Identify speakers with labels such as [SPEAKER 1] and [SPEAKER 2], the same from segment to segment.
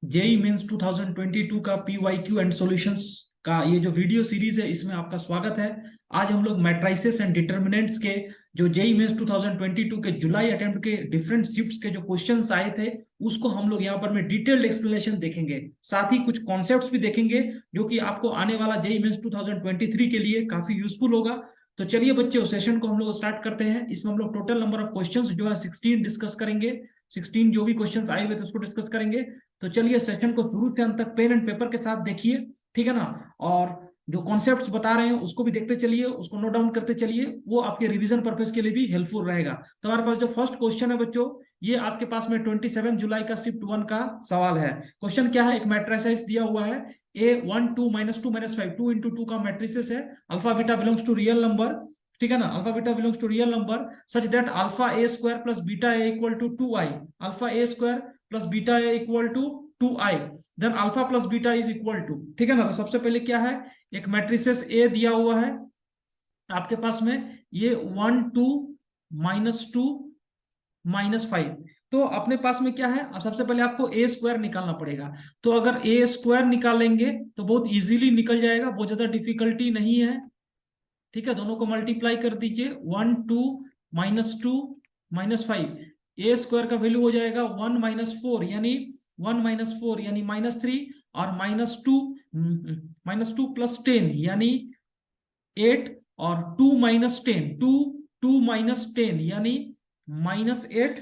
[SPEAKER 1] JEE mains 2022 का PYQ and solutions का ये जो वीडियो सीरीज है इसमें आपका स्वागत है। आज हम लोग मैट्रिसेस एंड डिटर्मिनेंट्स के जो जेई मेंस 2022 के जुलाई अटेम्प्ट के डिफरेंट शिफ्ट्स के जो क्वेश्चंस आए थे उसको हम लोग यहाँ पर में डिटेल्ड एक्सप्लेनेशन देखेंगे। साथ ही कुछ कॉन्सेप्ट्स भी देखेंगे जो कि आपको आने वाला जेई मेंस 2023 के लिए काफी यूजफुल होगा। तो चलिए बच्चों, सेशन को हम लोग स्टार्ट करते हैं। इसमें हम लोग टोटल नंबर ऑफ क्वेश्चंस जो है 16 डिस्कस करेंगे। 16 जो भी क्वेश्चंस आए हुए थे उसको डिस्कस करेंगे। तो चलिए सेशन को शुरू से अंत तक पेन एंड पेपर के साथ देखिए, ठीक है ना। और जो कॉन्सेप्ट्स बता रहे हैं उसको भी देखते चलिए, उसको नोट डाउन करते चलिए, वो आपके रिवीजन पर्पस के लिए भी हेल्पफुल रहेगा। तो हमारे पास जो फर्स्ट क्वेश्चन है बच्चों, ये आपके पास में 27 जुलाई का शिफ्ट 1 का सवाल है। क्वेश्चन क्या है, एक मैट्रिसेस दिया हुआ है A 1 2 -2 -5 2 इंटू 2 का मैट्रिसेस है। Alpha beta belongs to real number, ठीक है ना। Alpha beta belongs to real number such that alpha A square plus beta A equal to 2i, alpha A square plus beta A equal to 2i, then alpha plus beta is equal to, ठीक है ना। तो सबसे पहले क्या है, एक matrices ए दिया हुआ है आपके पास में, ये 1 2 -2 -5। तो अपने पास में क्या है, सबसे पहले आपको ए स्क्वायर निकालना पड़ेगा। तो अगर ए स्क्वायर निकालेंगे तो बहुत इजीली निकल जाएगा, बहुत ज्यादा डिफिकल्टी नहीं है, ठीक है। दोनों को मल्टीप्लाई कर दीजिए, 1 2 -2 -5, ए स्क्वायर का वैल्यू हो जाएगा 1 -4 यानी 1 -4 यानी -3, और -2 +10 यानी 8, और 2 - 10 यानी -8,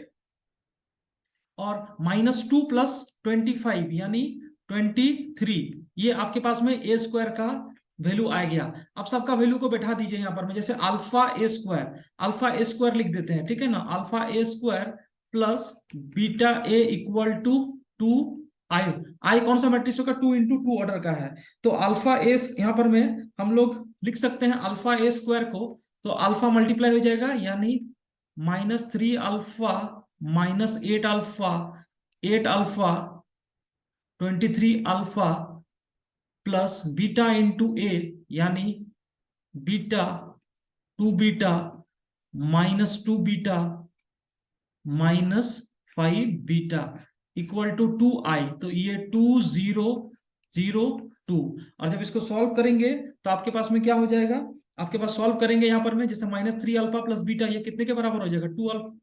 [SPEAKER 1] और -2 + 25 यानी 23। ये आपके पास में ए स्क्वायर का वैल्यू आ गया। अब सबका वैल्यू को बैठा दीजिए यहाँ पर में, जैसे अल्फा ए स्क्वायर लिख देते हैं, ठीक है ना। Alpha A square plus beta A equal to 2i। I कौन सा मैट्रिक्स होगा, 2 इंटू 2 ऑर्डर का है। तो अल्फा ए यहाँ पर में हम लोग लिख सकते हैं अल्फा ए स्क्वायर को, तो अल्फा मल्टीप्लाई हो जाएगा यानी -3 alpha -8 alpha 8 alpha 23 alpha plus beta into A यानी beta 2 beta -2 beta -5 beta equal to 2i। तो ये 2002। और जब इसको सॉल्व करेंगे तो आपके पास में क्या हो जाएगा, आपके पास सॉल्व करेंगे यहाँ पर में, जैसे -3 अल्फा प्लस बीटा, ये कितने के बराबर हो जाएगा, 2 alpha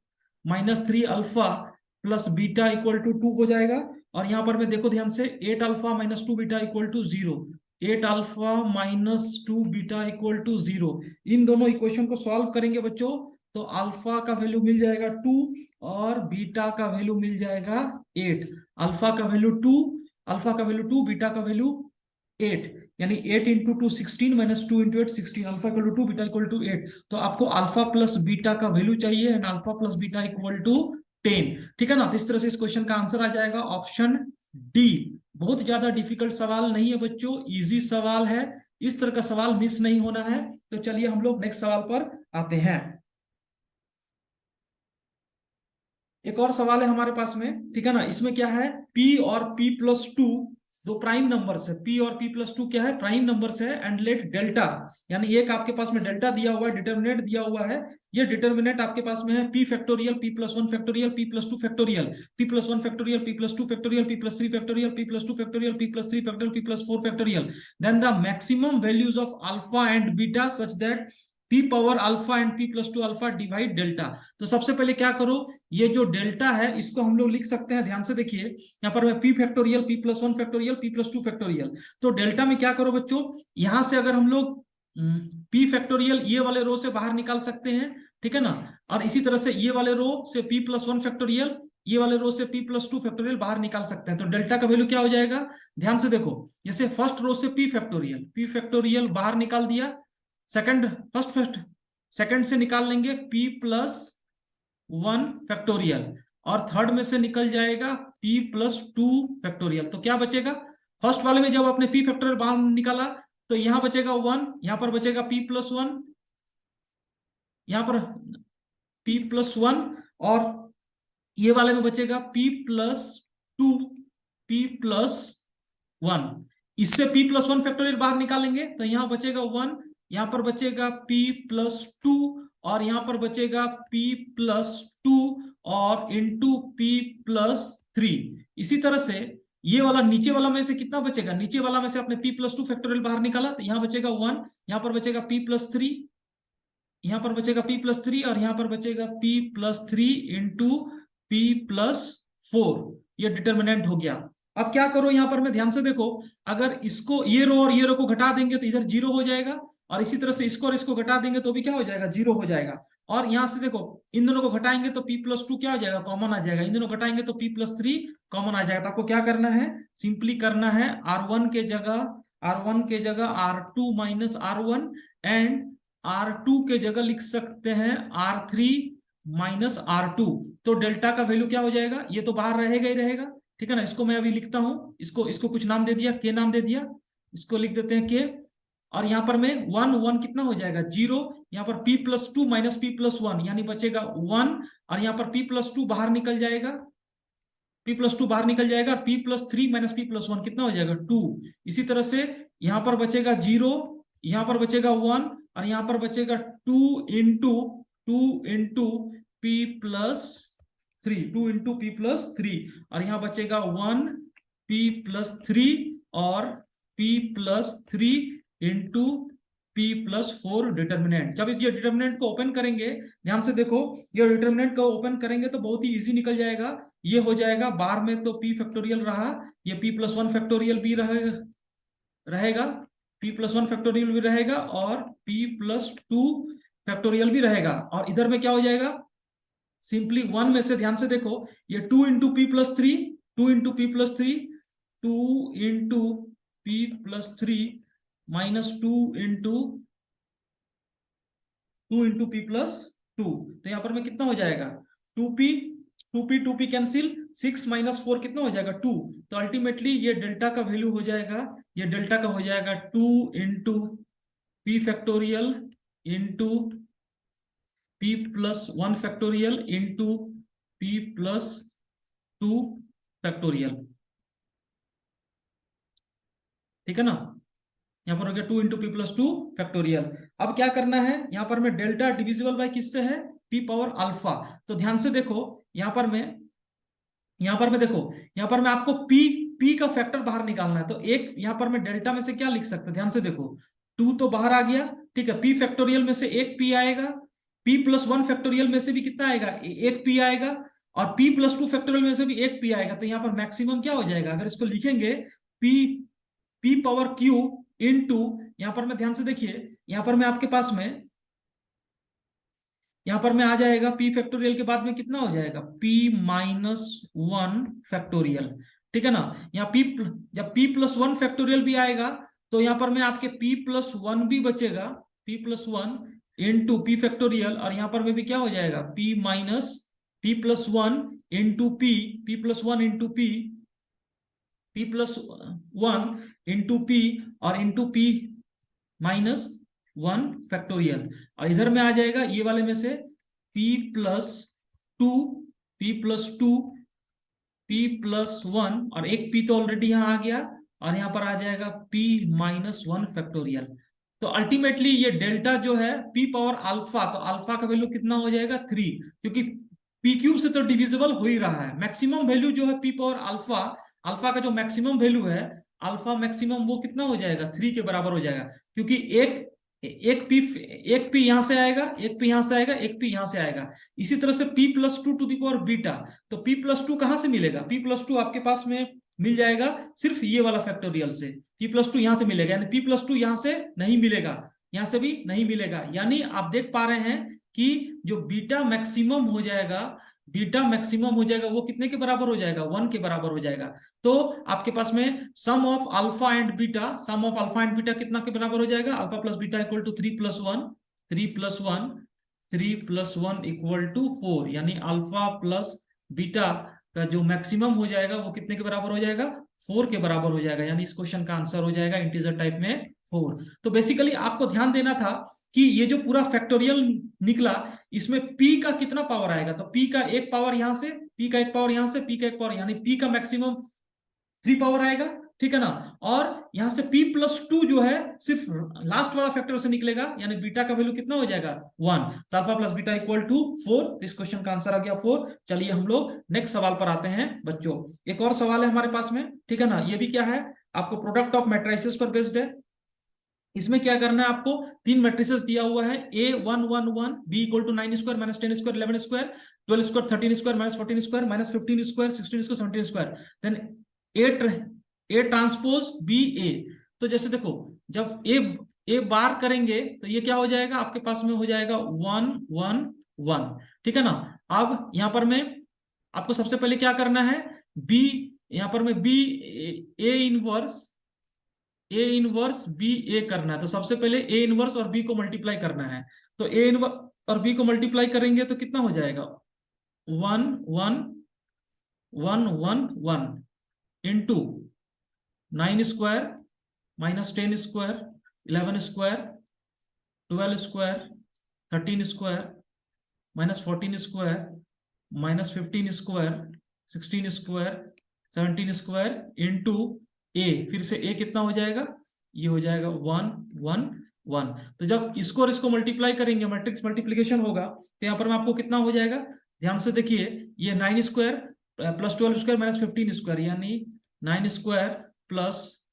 [SPEAKER 1] -3 alpha plus beta equal to 2 हो जाएगा। और यहाँ पर में देखो ध्यान से, 8 alpha -2 beta equal to 0, 8 alpha -2 beta equal to 0। इन दोनों इक्वेशन को सॉल्व करेंगे बच्चों, तो अल्फा का वैल्यू मिल जाएगा 2 और बीटा का वैल्यू मिल जाएगा 8। अल्फा का वैल्यू 2, अल्फा का वैल्यू 2, बीटा का वैल्यू 8, यानी 8 into 2 16 -2 into 8 16, alpha equal to 2 beta equal to 8। तो आपको अल्फा प्लस बीटा का वैल्यू चाहिए, and alpha plus beta equal to 10, ठीक है ना। तो इस तरह से इस क्वेश्चन का आंसर आ जाएगा ऑप्शन डी। बहुत ज्यादा डिफिकल्ट सवाल नहीं है बच्चों, इजी सवाल है। इस तरह का सवाल मिस नहीं होना है। तो चलिए हम लोग नेक्स्ट सवाल पर आते हैं। एक और सवाल है हमारे पास में, ठीक है ना। इसमें क्या है, P और P+2 दो प्राइम नंबर्स है। P और P+2 क्या है, प्राइम नंबर्स है। एंड लेट डेल्टा, यानी एक आपके पास में डेल्टा दिया हुआ है, डिटर्मिनेंट दिया हुआ है। ये डिटर्मिनेंट आपके पास में है P factorial, P+1 factorial, P+2 factorial, P+1 factorial, P+2 factorial, P+3 factorial, P+2 factorial, P+3 factorial, P+4 factorial. Then the maximum values of alpha and beta such that P power alpha and P+2 alpha divide delta. तो सबसे पहले क्या करो, ये जो delta है इसको हम लोग लिख सकते हैं, ध्यान से देखिए यहाँ पर P factorial, P+1 factorial, P+2 factorial. तो डेल्टा में क्या करो बच्चों, यहां से अगर हम लोग P फैक्टोरियल ये वाले रो से बाहर निकाल सकते हैं, ठीक है ना। और इसी तरह से ये वाले रो से P+1 फैक्टोरियल, ये वाले रो से P+2 फैक्टोरियल बाहर निकाल सकते हैं। तो डेल्टा का वैल्यू क्या हो जाएगा, ध्यान से देखो, जैसे फर्स्ट रो से P फैक्टोरियल बाहर निकाल दिया, फर्स्ट सेकंड से निकाल लेंगे P+1 फैक्टोरियल, और थर्ड में से निकल जाएगा P+2 फैक्टोरियल। तो क्या बचेगा, फर्स्ट वाले में जब आपने P फैक्टोरियल बाहर निकाला तो यहां बचेगा 1, यहां पर बचेगा P+1, यहां पर P+1, और ये वाले में बचेगा P+2, P+1। इससे P+1 फैक्टोरियल बाहर निकालेंगे तो यहां बचेगा 1, यहां पर बचेगा P+2, और यहां पर बचेगा P+2 और इंटू P+3। इसी तरह से ये वाला नीचे वाला में से कितना बचेगा, नीचे वाला में से आपने p+2 फैक्टोरियल बाहर निकाला तो यहाँ बचेगा 1, यहाँ पर बचेगा p+3, यहाँ पर बचेगा p+3 और यहाँ पर बचेगा p+3 इंटू p+4। ये डिटर्मिनेंट हो गया। अब क्या करो, यहाँ पर मैं ध्यान से देखो, अगर इसको ये रो और ये रो को घटा देंगे तो इधर 0 हो जाएगा, और इसी तरह से इसको और इसको घटा देंगे तो भी क्या हो जाएगा, 0 हो जाएगा। और यहाँ से देखो, इन दोनों को घटाएंगे तो p+2 क्या हो जाएगा, कॉमन आ जाएगा, इन दोनों घटाएंगे तो p+3 कॉमन आ जाएगा। तो आपको क्या करना है, सिंपली करना है R1 के जगह R2 minus R1 and R2 के जगह लिख सकते हैं R3 माइनस R2। तो डेल्टा का वैल्यू क्या हो जाएगा, ये तो बाहर रहेगा ही रहेगा, ठीक है ना। इसको मैं अभी लिखता हूं, इसको कुछ नाम दे दिया, के नाम दे दिया, इसको लिख देते हैं के। और यहाँ पर में 1 कितना हो जाएगा, 0। यहाँ पर p+2 माइनस p+1 यानी बचेगा 1, और यहाँ पर p+2 बाहर निकल जाएगा, p+2 बाहर निकल जाएगा, p+3 माइनस p+1 कितना हो जाएगा, 2। इसी तरह से यहाँ पर बचेगा 0, यहाँ पर बचेगा 1, और यहाँ पर बचेगा 2 इंटू p+3, और यहाँ बचेगा 1 p+3 और p+3 इंटू p+4 डिटर्मिनेंट। जब इस ये डिटर्मिनेंट को ओपन करेंगे, ध्यान से देखो, ये डिटर्मिनेंट को ओपन करेंगे तो बहुत ही इजी निकल जाएगा। ये हो जाएगा बार में तो p फैक्टोरियल रहा, ये p+1 फैक्टोरियल भी रहेगा, p+1 फैक्टोरियल भी रहेगा और p+2 फैक्टोरियल भी रहेगा। और इधर में क्या हो जाएगा, सिंपली 1 में से ध्यान से देखो, ये 2 into p+3 minus 2 into p+2, तो यहाँ पर में कितना हो जाएगा, 2p कैंसिल, 6 माइनस 4 कितना हो जाएगा, 2। तो अल्टीमेटली ये डेल्टा का वैल्यू हो जाएगा, ये डेल्टा का हो जाएगा 2 into p factorial into p+1 factorial into p+2 factorial, ठीक है ना। यहाँ पर हो गया 2 इंटू p+2 फैक्टोरियल। अब क्या करना है, यहाँ पर में डेल्टा डिविजिबल बाय किससे है, p पावर अल्फा। तो ध्यान से देखो, यहाँ पर में देखो, यहाँ पर में आपको p का फैक्टर बाहर निकालना है। तो एक यहाँ पर में डेल्टा में से क्या लिख सकते हैं, ध्यान से देखो, 2 तो बाहर आ गया, ठीक है, p फैक्टोरियल में से एक p आएगा, p+1 फैक्टोरियल में से भी कितना आएगा, एक p आएगा, और p+2 फैक्टोरियल में से भी एक p आएगा। तो यहाँ पर मैक्सिमम क्या हो जाएगा, अगर इसको लिखेंगे p पावर q इंटू, यहाँ पर में ध्यान से देखिए, यहाँ पर में आपके पास में, यहाँ पर में आ जाएगा p फैक्टोरियल के बाद में कितना हो जाएगा, p-1 फैक्टोरियल, ठीक है ना। यहाँ जब p+1 फैक्टोरियल भी आएगा तो यहाँ पर में आपके p+1 भी बचेगा, p+1 इंटू p फैक्टोरियल, और यहाँ पर में भी क्या हो जाएगा, p+1 into p+1 into p+1 into p और इंटू p-1 फैक्टोरियल। और इधर में आ जाएगा ये वाले में से p+2 p+1, और एक p तो ऑलरेडी यहाँ आ गया, और यहाँ पर आ जाएगा p-1 फैक्टोरियल। तो अल्टीमेटली ये डेल्टा जो है p पावर अल्फा, तो अल्फा का वैल्यू कितना हो जाएगा, 3, क्योंकि p क्यूब से तो डिविजिबल हो ही रहा है। मैक्सिमम वैल्यू जो है p पावर अल्फा का जो मैक्सिमम वैल्यू है, अल्फा मैक्सिमम, वो कितना हो जाएगा, 3 के बराबर हो जाएगा, क्योंकि एक p यहां से आएगा, एक p यहां से आएगा, एक p यहां से आएगा। इसी तरह से p+2 to the power beta, तो p+2 कहां से मिलेगा, p+2 आपके पास में मिल जाएगा सिर्फ ये वाला फैक्टोरियल से, p+2 यहां से मिलेगा, यानी p+2 यहां से नहीं मिलेगा, यहां से भी नहीं मिलेगा। यानी आप देख पा रहे हैं कि जो बीटा मैक्सिमम हो जाएगा, वो कितने के बराबर हो जाएगा, 1 के बराबर हो जाएगा। तो आपके पास में sum of alpha and beta कितना के बराबर हो जाएगा, alpha plus beta equal to 3+1 equal to 4, यानी अल्फा प्लस बीटा का जो मैक्सिमम हो जाएगा वो कितने के बराबर हो जाएगा, 4 के बराबर हो जाएगा। यानी इस क्वेश्चन का आंसर हो जाएगा इंटीजर टाइप में 4। तो बेसिकली आपको ध्यान देना था कि ये जो पूरा फैक्टोरियल निकला, इसमें p का कितना पावर आएगा, तो p का एक पावर यहां से, p का एक पावर यहां से, p का एक पावर, यानी p का मैक्सिमम 3 पावर आएगा, ठीक है ना। और यहां से p+2 जो है सिर्फ लास्ट वाला फैक्टर से निकलेगा, यानी बीटा का वैल्यू कितना हो जाएगा 1, तो alpha plus beta equal to 4। इस क्वेश्चन का आंसर आ गया 4। चलिए हम लोग नेक्स्ट सवाल पर आते हैं बच्चों। एक और सवाल है हमारे पास में, ठीक है ना। ये भी क्या है, आपको प्रोडक्ट ऑफ मैट्रिसेस पर बेस्ड है। इसमें क्या करना है, आपको तीन मैट्रिसेस दिया हुआ है, A1 1 1, B equal to 9 square minus 10 square 11 square 12 square 13 square minus 14 square minus 15 square 16 square 17 square, then A transpose B A. तो जैसे देखो, जब ए बार करेंगे तो ये क्या हो जाएगा, आपके पास में हो जाएगा 1 1 1, ठीक है ना। अब यहां पर में आपको सबसे पहले क्या करना है, बी, यहां पर में बी ए इनवर्स बी ए करना है। तो सबसे पहले ए इनवर्स और बी को मल्टीप्लाई करना है। तो ए इनवर्स और बी को मल्टीप्लाई करेंगे तो कितना हो जाएगा 1 1 1 1 1 into 9 square minus 10 square 11 square 12 square 13 square minus 14 square minus 15 square 16 square 17 square into A, फिर से ए कितना हो जाएगा, ये हो जाएगा 1 1 1। तो जब इसको और इसको मल्टीप्लाई करेंगे, मैट्रिक्स मल्टीप्लीकेशन होगा, तो यहाँ पर में आपको कितना हो जाएगा, ध्यान से देखिए, ये 9 square plus 12 square minus 15 square, यानी 9 square plus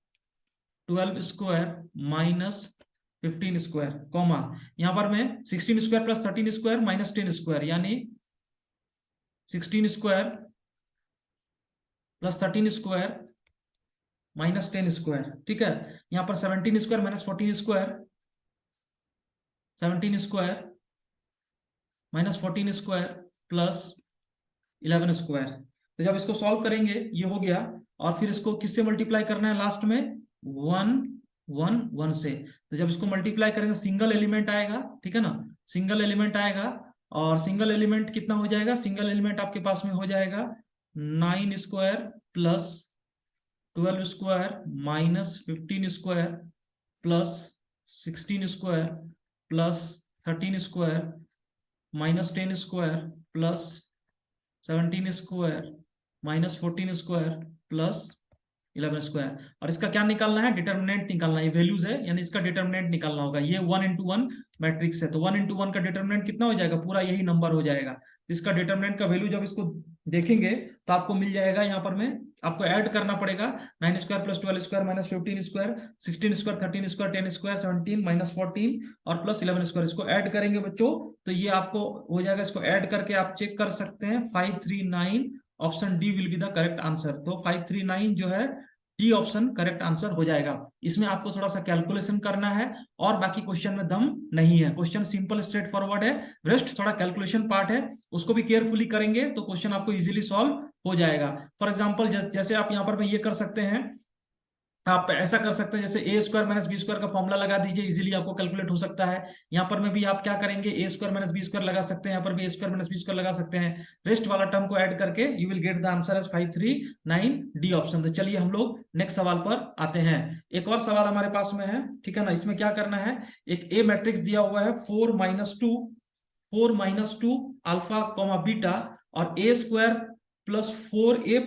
[SPEAKER 1] 12 square minus 15 square, comma यहां पर मैं 16 square plus 13 square minus 10 square, यानी 16 square plus 13 square minus 10 square, ठीक है। यहां पर 17 square minus 14 square 17 square minus 14 square plus 11 square. तो जब इसको सॉल्व करेंगे ये हो गया, और फिर इसको किससे मल्टीप्लाई करना है लास्ट में 1 1 1 से। तो जब इसको मल्टीप्लाई करेंगे सिंगल एलिमेंट आएगा, ठीक है ना, सिंगल एलिमेंट आएगा। और सिंगल एलिमेंट कितना हो जाएगा, सिंगल एलिमेंट आपके पास में हो जाएगा 9 square plus 12 square minus 15 square plus 16 square plus 13 square minus 10 square plus 17 square minus 14 square plus 11 square. और इसका क्या निकालना है, डिटर्मिनेंट निकालना है, वैल्यूज है, यानी इसका डिटर्मिनेंट निकालना होगा। ये 1 इंटू 1 मैट्रिक्स है, तो 1 इंटू 1 का डिटर्मिनेंट कितना हो जाएगा, पूरा यही नंबर हो जाएगा। इसका डिटर्मिनेंट का वैल्यू जब इसको देखेंगे तो आपको मिल जाएगा, यहाँ पर में आपको ऐड करना पड़ेगा 9 square plus 12 square minus 15 square 16 square 13 square 10 square 17 minus 14 और प्लस 11 स्क्वायर। इसको ऐड करेंगे बच्चों तो ये आपको हो जाएगा। इसको ऐड करके आप चेक कर सकते हैं, 539 option D will be the correct answer. तो 539 जो है डी ऑप्शन करेक्ट आंसर हो जाएगा। इसमें आपको थोड़ा सा कैलकुलेशन करना है, और बाकी क्वेश्चन में दम नहीं है, क्वेश्चन सिंपल स्ट्रेट फॉरवर्ड है, रेस्ट थोड़ा कैलकुलेशन पार्ट है, उसको भी केयरफुली करेंगे तो क्वेश्चन आपको इजीली सॉल्व हो जाएगा। फॉर एग्जांपल जैसे आप यहाँ पर ये कर सकते हैं, आप ऐसा कर सकते हैं जैसे ए स्क्वायर माइनस बी स्क्वायर का फॉर्मूला लगा दीजिए, इजीली आपको कैलकुलेट हो सकता है। यहाँ पर में भी आप क्या करेंगे, A square minus B square लगा सकते हैं, यहाँ पर भी A square minus B square लगा सकते हैं, रेस्ट वाला टर्म को ऐड करके you will get the answer as 539 D option. तो चलिए हम लोग नेक्स्ट सवाल पर आते हैं। एक और सवाल हमारे पास में है, ठीक है ना। इसमें क्या करना है, एक ए मैट्रिक्स दिया हुआ है 4 माइनस 2 अल्फा कॉमा बीटा और ए square plus 4a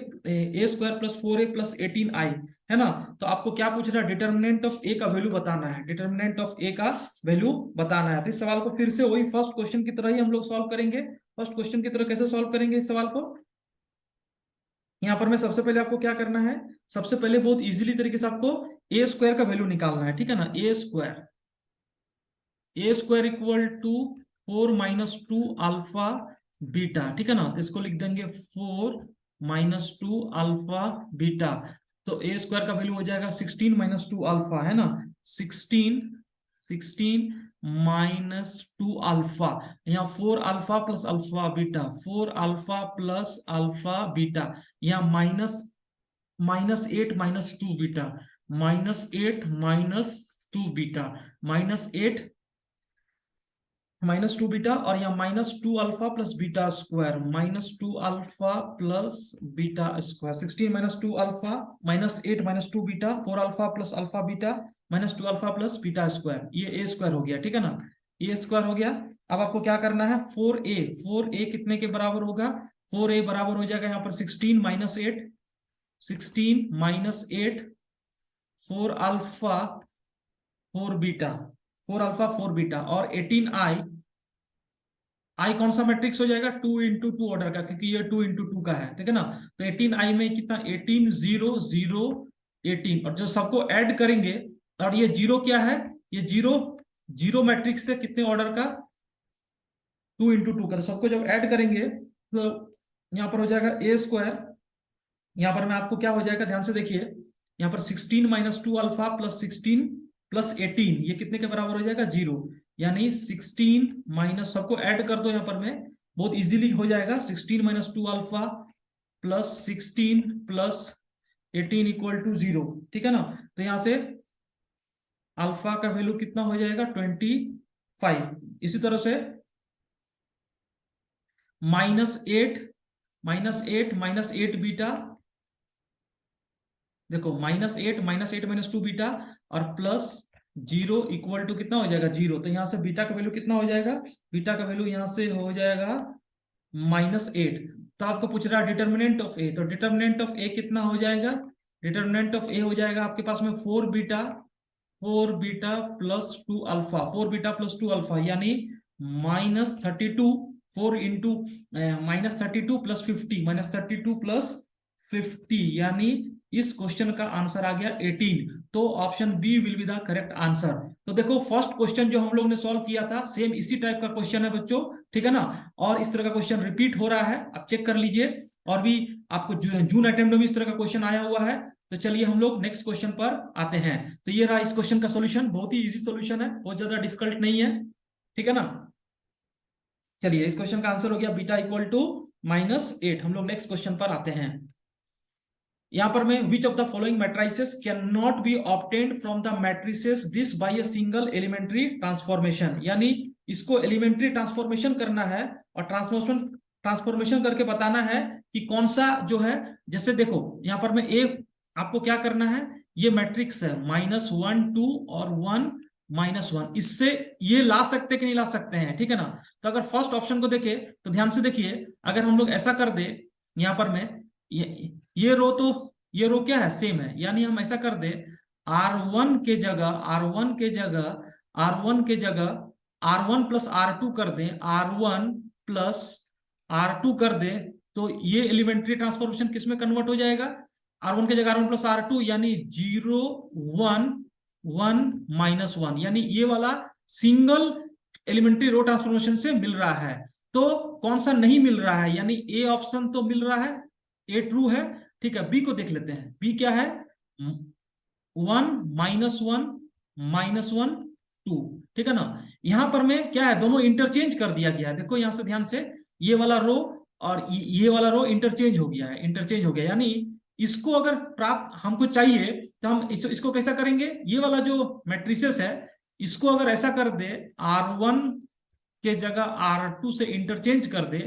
[SPEAKER 1] plus 18i, है ना। तो आपको क्या पूछ रहा है, डिटर्मिनेंट ऑफ ए का वैल्यू बताना है, डिटर्मिनेंट ऑफ ए का वैल्यू बताना है। तो इस सवाल को फिर से वही फर्स्ट क्वेश्चन की तरह ही हम लोग सॉल्व करेंगे। फर्स्ट क्वेश्चन की तरह कैसे सॉल्व करेंगे इस सवाल को, यहाँ पर मैं सबसे पहले आपको क्या करना है, सबसे पहले बहुत इजीली तरीके से आपको ए स्क्वायर का वैल्यू निकालना है, ठीक है ना। A square equal to 4 minus 2 alpha beta, ठीक है ना। इसको लिख देंगे 4 माइनस 2 अल्फा बीटा। तो ए स्क्वायर का वैल्यू हो जाएगा 16 माइनस 2 अल्फा, है ना, 16 माइनस 2 अल्फा, यहाँ 4 alpha plus alpha beta, 4 alpha plus alpha beta, यहाँ minus 8 minus 2 beta, -8 -2 beta, -8 -2 beta, और यहाँ -2 alpha plus beta square, -2 alpha plus beta square, 16 -2 alpha -8 -2 beta, 4 alpha plus alpha beta -2 alpha plus beta square, ये A square हो गया, ठीक है ना, A square हो गया। अब आपको क्या करना है, 4a कितने के बराबर होगा, 4a बराबर हो जाएगा यहाँ पर 16 -8 4 अल्फा 4 बीटा, 4 अल्फा 4 बीटा, और 18 आई, आई कौन सा मैट्रिक्स हो जाएगा, 2 × 2 ऑर्डर का, क्योंकि ये 2 × 2 का है, ठीक है ना। तो 18 आई में कितना, 18 0 0 18, और जो सबको ऐड करेंगे, और ये जीरो क्या है, ये जीरो जीरो मैट्रिक्स से कितने ऑर्डर का, 2 × 2 का। सबको जब ऐड करेंगे तो यहाँ पर हो जाएगा A², यहाँ पर मैं आपको क्या हो जाएगा ध्यान से देखिए, यहाँ पर 16 - 2 अल्फा प्लस 16 प्लस 18, ये कितने के बराबर हो जाएगा, 0। यानी 16 माइनस, सबको ऐड कर दो यहाँ पर, मैं बहुत इजीली हो जाएगा, 16 - 2 alpha plus 16 plus 18 equal to 0, ठीक है ना। तो यहाँ से अल्फा का वैल्यू कितना हो जाएगा, 25। इसी तरह से -8 -8 बीटा, देखो -8 - 2 बीटा, और प्लस 0 इक्वल टू कितना हो जाएगा, 0। तो यहां से बीटा का वैल्यू कितना हो जाएगा, बीटा का वैल्यू यहां से हो जाएगा -8। तो आपको पूछ रहा है डिटर्मिनेंट ऑफ ए, तो डिटर्मिनेंट ऑफ ए कितना हो जाएगा, डिटर्मिनेंट ऑफ ए हो जाएगा आपके पास में 4 beta plus 2 alpha, 4 beta plus 2 alpha, यानी -32, 4 इंटू -32 प्लस 50, -32 प्लस 50, यानी इस क्वेश्चन का आंसर आ गया 18। तो option B will be the correct answer. तो देखो फर्स्ट क्वेश्चन जो हम लोग ने सॉल्व किया था, सेम इसी टाइप का क्वेश्चन है बच्चों, ठीक है ना। और इस तरह का क्वेश्चन रिपीट हो रहा है, आप चेक कर लीजिए। और भी आपको जून अटेम्प्ट में भी इस तरह का क्वेश्चन आया हुआ है। तो चलिए हम लोग नेक्स्ट क्वेश्चन पर आते हैं। तो ये रहा इस क्वेश्चन का सॉल्यूशन, बहुत ही इजी सॉल्यूशन है, बहुत ज्यादा डिफिकल्ट नहीं है, ठीक है ना। चलिए इस क्वेश्चन का आंसर हो गया बीटा इक्वल टू -8। हम लोग नेक्स्ट क्वेश्चन पर आते हैं। यहां पर मैं which of the following matrices can not be obtained from the matrices this by a single elementary transformation, यानी इसको एलिमेंट्री ट्रांसफॉर्मेशन करना है, और ट्रांसफॉर्मेशन करके बताना है कि कौन सा जो है, जैसे देखो यहाँ पर मैं आपको क्या करना है, ये मैट्रिक्स है -1 2 और 1 -1, इससे ये ला सकते कि नहीं ला सकते हैं, ठीक है ना। तो अगर फर्स्ट ऑप्शन को देखे तो ध्यान से देखिए, अगर हम लोग ऐसा कर दे, यहाँ पर मैं ये रो, तो ये रो क्या है, सेम है, यानी हम ऐसा कर दे, R1 के जगह R1 प्लस R2 कर दे, R1 प्लस R2 कर दे, तो ये एलिमेंट्री ट्रांसफॉर्मेशन किस में कन्वर्ट हो जाएगा, R1 के जगह R1 प्लस R2, यानी 0 1 1 -1, यानी ये वाला सिंगल एलिमेंट्री रो ट्रांसफॉर्मेशन से मिल रहा है। तो कौन सा नहीं मिल रहा है, यानी ए ऑप्शन तो मिल रहा है, ए ट्रू है, ठीक है। बी को देख लेते हैं, बी क्या है, 1 -1 -1 2, ठीक है ना। यहां पर में क्या है, दोनों इंटरचेंज कर दिया गया है, देखो यहां से ध्यान से, ये वाला रो और ये वाला रो इंटरचेंज हो गया है, इंटरचेंज हो गया, यानी इसको अगर प्राप्त हमको चाहिए तो हम इसको कैसा करेंगे, ये वाला जो मैट्रिसेस है, इसको अगर ऐसा कर दे, R1 के जगह R2 से इंटरचेंज कर दे,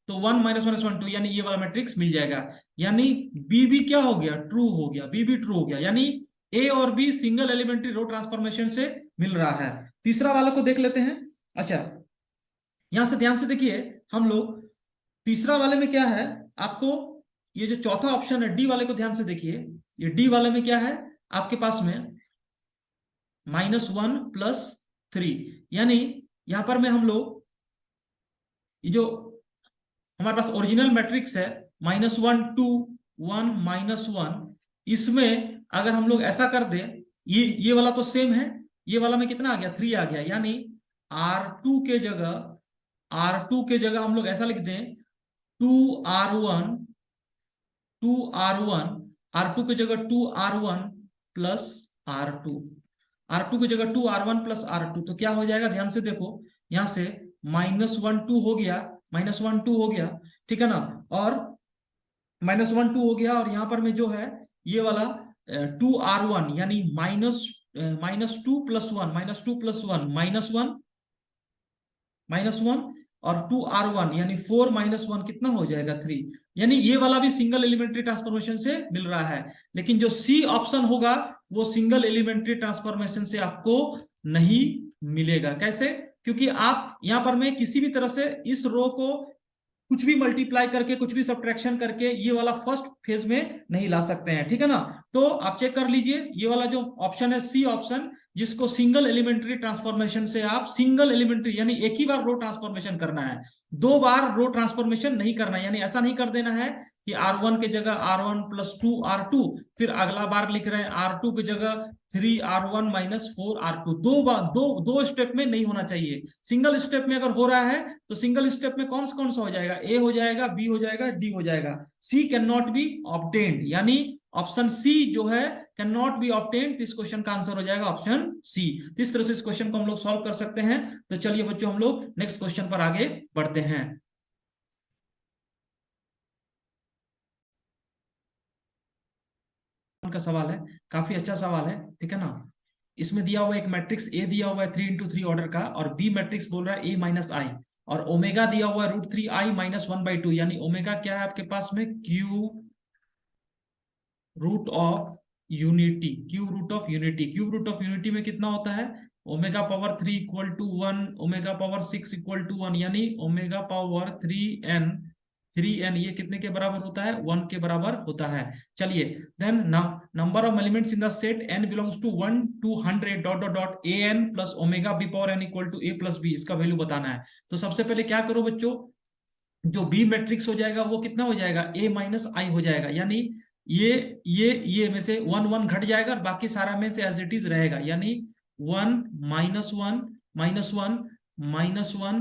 [SPEAKER 1] तो 1 -1 1 2, यानी ये वाला मैट्रिक्स मिल जाएगा, यानी बी भी क्या हो गया, ट्रू हो गया, बी भी ट्रू हो गया, यानी ए और B single elementary row transformation से मिल रहा है। तीसरा वाला को देख लेते हैं। अच्छा यहां से ध्यान से देखिए, हम लोग तीसरा वाले में क्या है, आपको ये जो चौथा ऑप्शन है डी वाले को ध्यान से देखिए, ये डी वाले में क्या है आपके पास में -1 + 3, यानी यहां पर में हम लोग ये जो हमारे पास ओरिजिनल मैट्रिक्स है -1 2 1 -1, इसमें अगर हम लोग ऐसा कर दें, ये वाला तो सेम है, ये वाला में कितना आ गया, 3 आ गया, यानी R2 के जगह हम लोग ऐसा लिख दें 2R1 R2 की जगह 2R1 प्लस R2, R2 की जगह 2R1 प्लस R2, तो क्या हो जाएगा, ध्यान से देखो, यहां से -1 2 हो गया, -1 2 हो गया, ठीक है ना, और -1 2 हो गया, और यहां पर में जो है ये वाला 2R1, यानी -2 + 1 -2 + 1 -1 और 2R1, यानी 4 -1 कितना हो जाएगा, 3, यानी ये वाला भी सिंगल एलिमेंट्री ट्रांसफॉर्मेशन से मिल रहा है। लेकिन जो सी ऑप्शन होगा वो सिंगल एलिमेंट्री ट्रांसफॉर्मेशन से आपको नहीं मिलेगा। कैसे, क्योंकि आप यहां पर में किसी भी तरह से इस रो को कुछ भी मल्टीप्लाई करके, कुछ भी सब्ट्रैक्शन करके ये वाला फर्स्ट फेज में नहीं ला सकते हैं, ठीक है ना। तो आप चेक कर लीजिए, ये वाला जो ऑप्शन है सी ऑप्शन, जिसको सिंगल एलिमेंट्री ट्रांसफॉर्मेशन से आप सिंगल एलिमेंट्री यानी एक ही बार रो ट्रांसफॉर्मेशन करना है, दो बार रो ट्रांसफॉर्मेशन नहीं करना है। यानी ऐसा नहीं कर देना है कि R1 के जगह R1 + 2 R2, फिर अगला बार लिख रहे हैं R2 की जगह 3R1 - 4R2। दो बार दो स्टेप में नहीं होना चाहिए। सिंगल स्टेप में अगर हो रहा है तो सिंगल स्टेप में कौन सा हो जाएगा, ए हो जाएगा, बी हो जाएगा, डी हो जाएगा। सी कैन नॉट बी ऑब्टेन्ड, यानी ऑप्शन सी जो है कैन नॉट बी ऑब्टेन्ड। इस क्वेश्चन का आंसर हो जाएगा ऑप्शन सी। इस तरह से इस क्वेश्चन को हम लोग सॉल्व कर सकते हैं। तो चलिए बच्चों, हम लोग नेक्स्ट क्वेश्चन पर आगे बढ़ते हैं। का सवाल है, काफी अच्छा सवाल है, ठीक है ना। इसमें दिया हुआ एक मैट्रिक्स ए दिया हुआ है 3 × 3 ऑर्डर का, और बी मैट्रिक्स बोल रहा है A - I, और ओमेगा दिया हुआ है √3i - 1/2, यानी ओमेगा क्या है आपके पास में, क्यूब रूट ऑफ यूनिटी में कितना होता है, ω⁴ = 1, ω⁴ 1, यानी ω⁴3n, 3n ये कितने के बराबर होता है, 1 के बराबर होता है। चलिए, then number of elements in the set n belongs to 1 to 100 ... an + ω⁴n = a + b, इसका वैल्यू बताना है। तो सबसे पहले क्या करो बच्चों, जो बी मैट्रिक्स हो जाएगा वो कितना हो जाएगा, A - I हो जाएगा, यानी ये में से 1 1 घट जाएगा और बाकी सारा में से एज इट इज रहेगा, यानी 1 - 1 - 1 - 1 - 1 - 1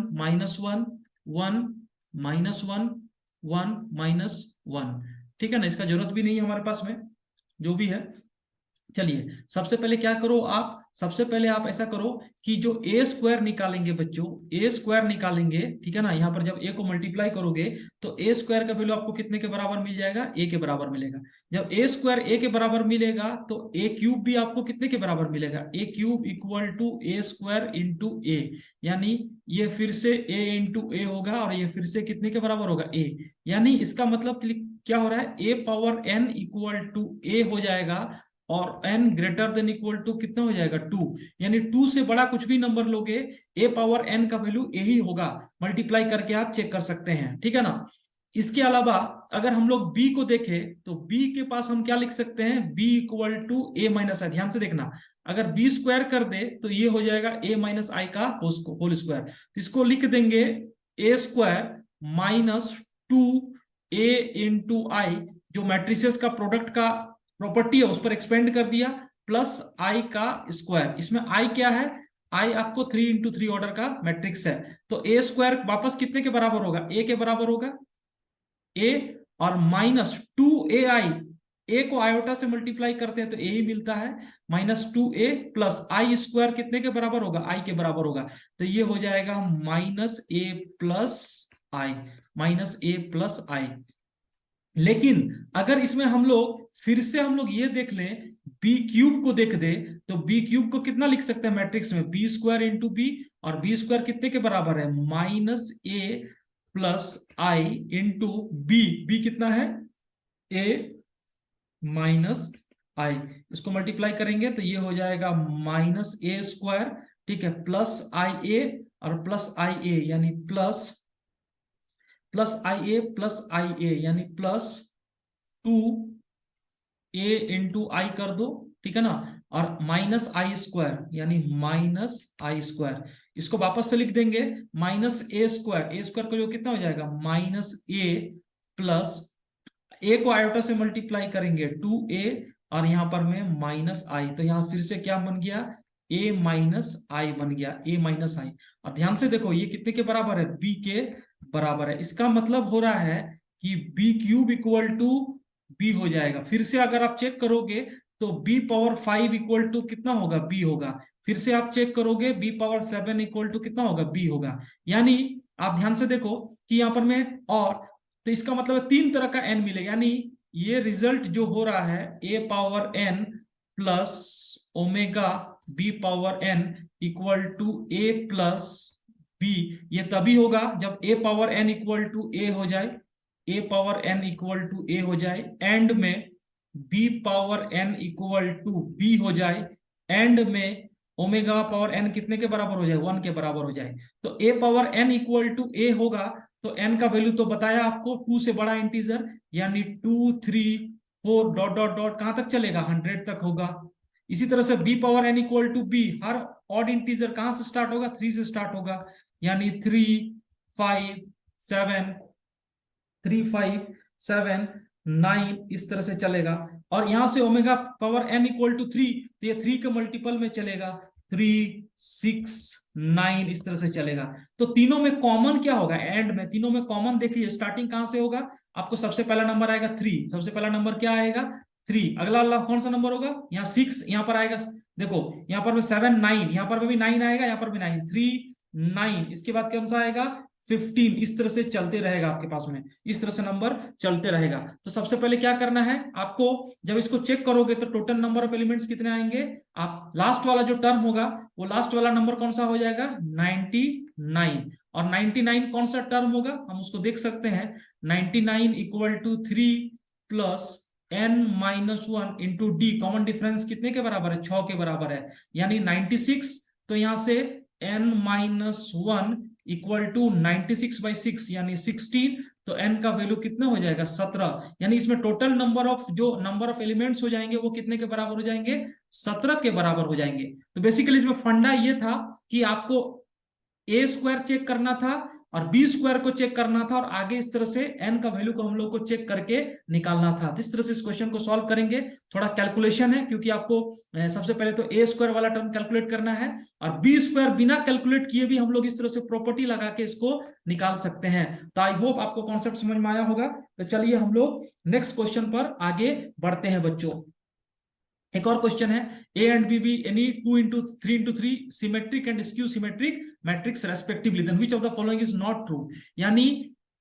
[SPEAKER 1] 1 -1 1 -1, ठीक है ना। इसका जरूरत भी नहीं है हमारे पास में, जो भी है। चलिए, सबसे पहले क्या करो आप, सबसे पहले आप ऐसा करो कि जो A² निकालेंगे बच्चों, A² निकालेंगे, ठीक है ना। यहाँ पर जब A को मल्टीप्लाई करोगे तो A² का वैल्यू आपको कितने के बराबर मिल जाएगा, A के बराबर मिलेगा। जब A² A के बराबर मिलेगा तो A³ भी आपको कितने के बराबर मिलेगा, A³ = A² × A, यानी ये फिर से A × A होगा, और ये फिर से कितने के बराबर होगा, A। यानी इसका मतलब क्या हो रहा है, A⁴n = A हो जाएगा, और n > कितना हो जाएगा, 2, यानी 2 से बड़ा कुछ भी नंबर लोगे A⁴n का वैल्यू A ही होगा। मल्टीप्लाई करके आप चेक कर सकते हैं, ठीक है ना। इसके अलावा अगर हम लोग B को देखें तो B के पास हम क्या लिख सकते हैं, B = A - I। ध्यान से देखना, अगर B² कर दे तो ये हो जाएगा A - I का होल स्क्वायर। तो इसको लिख देंगे A² - 2A × I, जो मैट्रिसेस का प्रोडक्ट का प्रॉपर्टी है उस पर एक्सपेंड कर दिया, प्लस I का स्क्वायर। इसमें I क्या है, I आपको 3 × 3 ऑर्डर का मैट्रिक्स है, तो A² वापस कितने के बराबर होगा, A के बराबर होगा, A, और -2AI, A को आयोटा से मल्टीप्लाई करते हैं तो A ही मिलता है, -2A + I² कितने के बराबर होगा, I के बराबर होगा। तो ये हो जाएगा -A + I। लेकिन अगर इसमें हम लोग फिर से हम लोग ये देख लें, B³ को देख दे, तो B³ को कितना लिख सकते हैं मैट्रिक्स में, B² × B, और B² कितने के बराबर है, -A + I × B। B कितना है, A - I। इसको मल्टीप्लाई करेंगे तो ये हो जाएगा -A², ठीक है, +IA और +IA, यानी +IA यानी +2A × I कर दो, ठीक है ना, और -I² यानी -I²। इसको वापस से लिख देंगे -A² को जो कितना हो जाएगा, -A + A को आयोटा से मल्टीप्लाई करेंगे 2A, और यहां पर में -I, तो यहां फिर से क्या बन गया, A - I बन गया, A - I। और ध्यान से देखो ये कितने के बराबर है, B के बराबर है। इसका मतलब हो रहा है कि B³ = B हो जाएगा। फिर से अगर आप चेक करोगे तो B⁴ कितना होगा, B होगा। फिर से आप चेक करोगे B⁴ कितना होगा, B होगा। यानी आप ध्यान से देखो कि यहाँ पर में, और तो इसका मतलब 3 तरह का n मिलेगा, यानी ये रिजल्ट जो हो रहा है A⁴n + ω⁴n = A + B, ये तभी होगा जब A⁴n = A हो जाए, A⁴n = A हो जाए, एंड में B⁴n = B हो जाए, एंड में ω⁴n कितने के बराबर हो जाए, 1 के बराबर हो जाए। तो A⁴n = A होगा तो n का वैल्यू तो बताया आपको, 2 से बड़ा इंटीजर, यानी 2 3 4 डॉट डॉट डॉट कहां तक चलेगा, 100 तक होगा। इसी तरह से b power n equal to b, हर ऑड इंटीजर कहां से स्टार्ट होगा, 3 से स्टार्ट होगा, यानी 3 5 7 3 5 7 9 इस तरह से चलेगा। और यहां से omega power n equal to 3, तो ये 3 के मल्टीपल में चलेगा, 3 6 9 इस तरह से चलेगा। तो तीनों में कॉमन क्या होगा, एंड में तीनों में कॉमन देखिए, स्टार्टिंग कहां से होगा, आपको सबसे पहला नंबर आएगा 3, सबसे पहला नंबर क्या आएगा 3, अगला अगला कौन सा नंबर होगा, यहाँ 6 यहाँ पर आएगा, देखो यहाँ पर 7 9, यहाँ पर भी 9 आएगा, यहाँ पर भी 9 3 9, इसके बाद कौन सा आएगा 15, इस तरह से चलते रहेगा आपके पास में, इस तरह से नंबर चलते रहेगा। तो सबसे पहले क्या करना है आपको, जब इसको चेक करोगे तो टोटल नंबर ऑफ एलिमेंट्स कितने आएंगे, आप लास्ट वाला जो टर्म होगा वो लास्ट वाला नंबर कौन सा हो जाएगा 99, और 99 कौन सा टर्म होगा हम उसको देख सकते हैं, 99 equal to 3 plus n minus 1 into D, common difference कितने के बराबर है, 6 के बराबर है, यानी 96। तो यहां से n माइनस 1 इक्वल टू 96/6 यानी 16, तो n का वैल्यू कितना हो जाएगा 17, यानी इसमें टोटल नंबर ऑफ जो नंबर ऑफ एलिमेंट्स हो जाएंगे वो कितने के बराबर हो जाएंगे, 17 के बराबर हो जाएंगे। तो बेसिकली इसमें फंडा ये था कि आपको ए स्क्वायर चेक करना था और बी स्क्वायर को चेक करना था, और आगे इस तरह से एन का वैल्यू को हम लोग को चेक करके निकालना था। इस तरह से इस क्वेश्चन को सॉल्व करेंगे, थोड़ा कैलकुलेशन है क्योंकि आपको सबसे पहले तो ए स्क्वायर वाला टर्म कैलकुलेट करना है, और बी स्क्वायर बिना कैलकुलेट किए भी हम लोग इस तरह से प्रॉपर्टी लगा के इसको निकाल सकते हैं। तो आई होप आपको कॉन्सेप्ट समझ में आया होगा। तो चलिए हम लोग नेक्स्ट क्वेश्चन पर आगे बढ़ते हैं बच्चों। एक और क्वेश्चन है, A and B be any 2 into 3 into 3 symmetric and skew symmetric matrix respectively, then which of the following is not true. यानी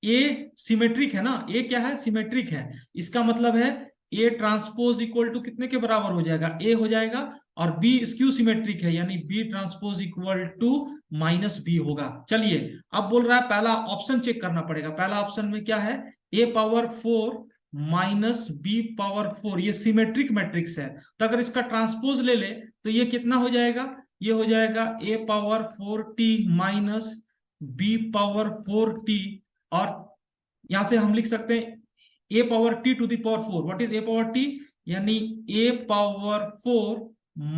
[SPEAKER 1] ए सिमेट्रिक है ना, ए क्या है सिमेट्रिक है, इसका मतलब है ए ट्रांसपोज इक्वल टू कितने के बराबर हो जाएगा, ए हो जाएगा, और बी स्क्यू सिमेट्रिक है यानी B transpose equal to minus B होगा। चलिए अब बोल रहा है पहला ऑप्शन चेक करना पड़ेगा, पहला ऑप्शन में क्या है, ए पावर 4 माइनस बी पावर 4, ये सिमेट्रिक मैट्रिक्स है, तो अगर इसका ट्रांसपोज ले ले तो ये कितना हो जाएगा, ये हो जाएगा A power 4t minus B power 4t, और यहां से हम लिख सकते हैं A power t to the power 4, what is A power t, यानी ए पावर 4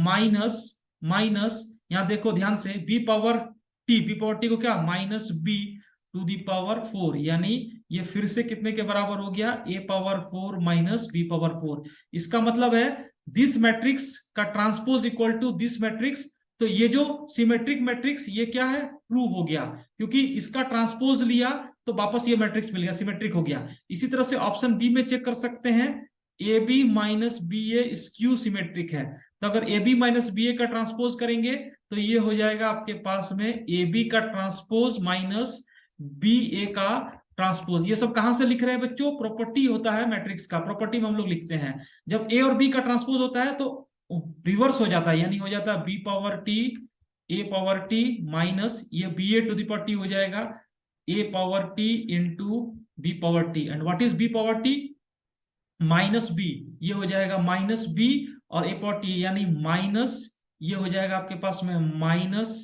[SPEAKER 1] माइनस माइनस, यहां देखो ध्यान से बी पावर t को क्या minus B to the power 4, यानी ये फिर से कितने के बराबर हो गया, A power 4 minus B power 4। इसका मतलब है दिस मैट्रिक्स का transpose equal to this matrix, तो ये जो सिमेट्रिक मैट्रिक्स ये क्या है ट्रू हो गया, क्योंकि इसका ट्रांसपोज लिया तो वापस ये मैट्रिक्स मिल गया, सिमेट्रिक हो गया। इसी तरह से ऑप्शन बी में चेक कर सकते हैं, A B minus B A skew symmetric है, तो अगर A B minus B A का ट्रांसपोज करेंगे तो ये हो जाएगा आपके पास में ए बी का ट्रांसपोज माइनस बी ए का ट्रांसपोज। ये सब कहां से लिख रहे हैं बच्चों, प्रॉपर्टी होता है मैट्रिक्स का, प्रॉपर्टी में हम लोग लिखते हैं, जब ए और बी का ट्रांसपोज होता है तो रिवर्स हो जाता है, यानी हो जाता है B power T A power T minus ये B A to the power T हो जाएगा A power T into B power T, and what is B power T minus B, ये हो जाएगा माइनस बी, और ए पावर टी यानी minus, ये हो जाएगा आपके पास में माइनस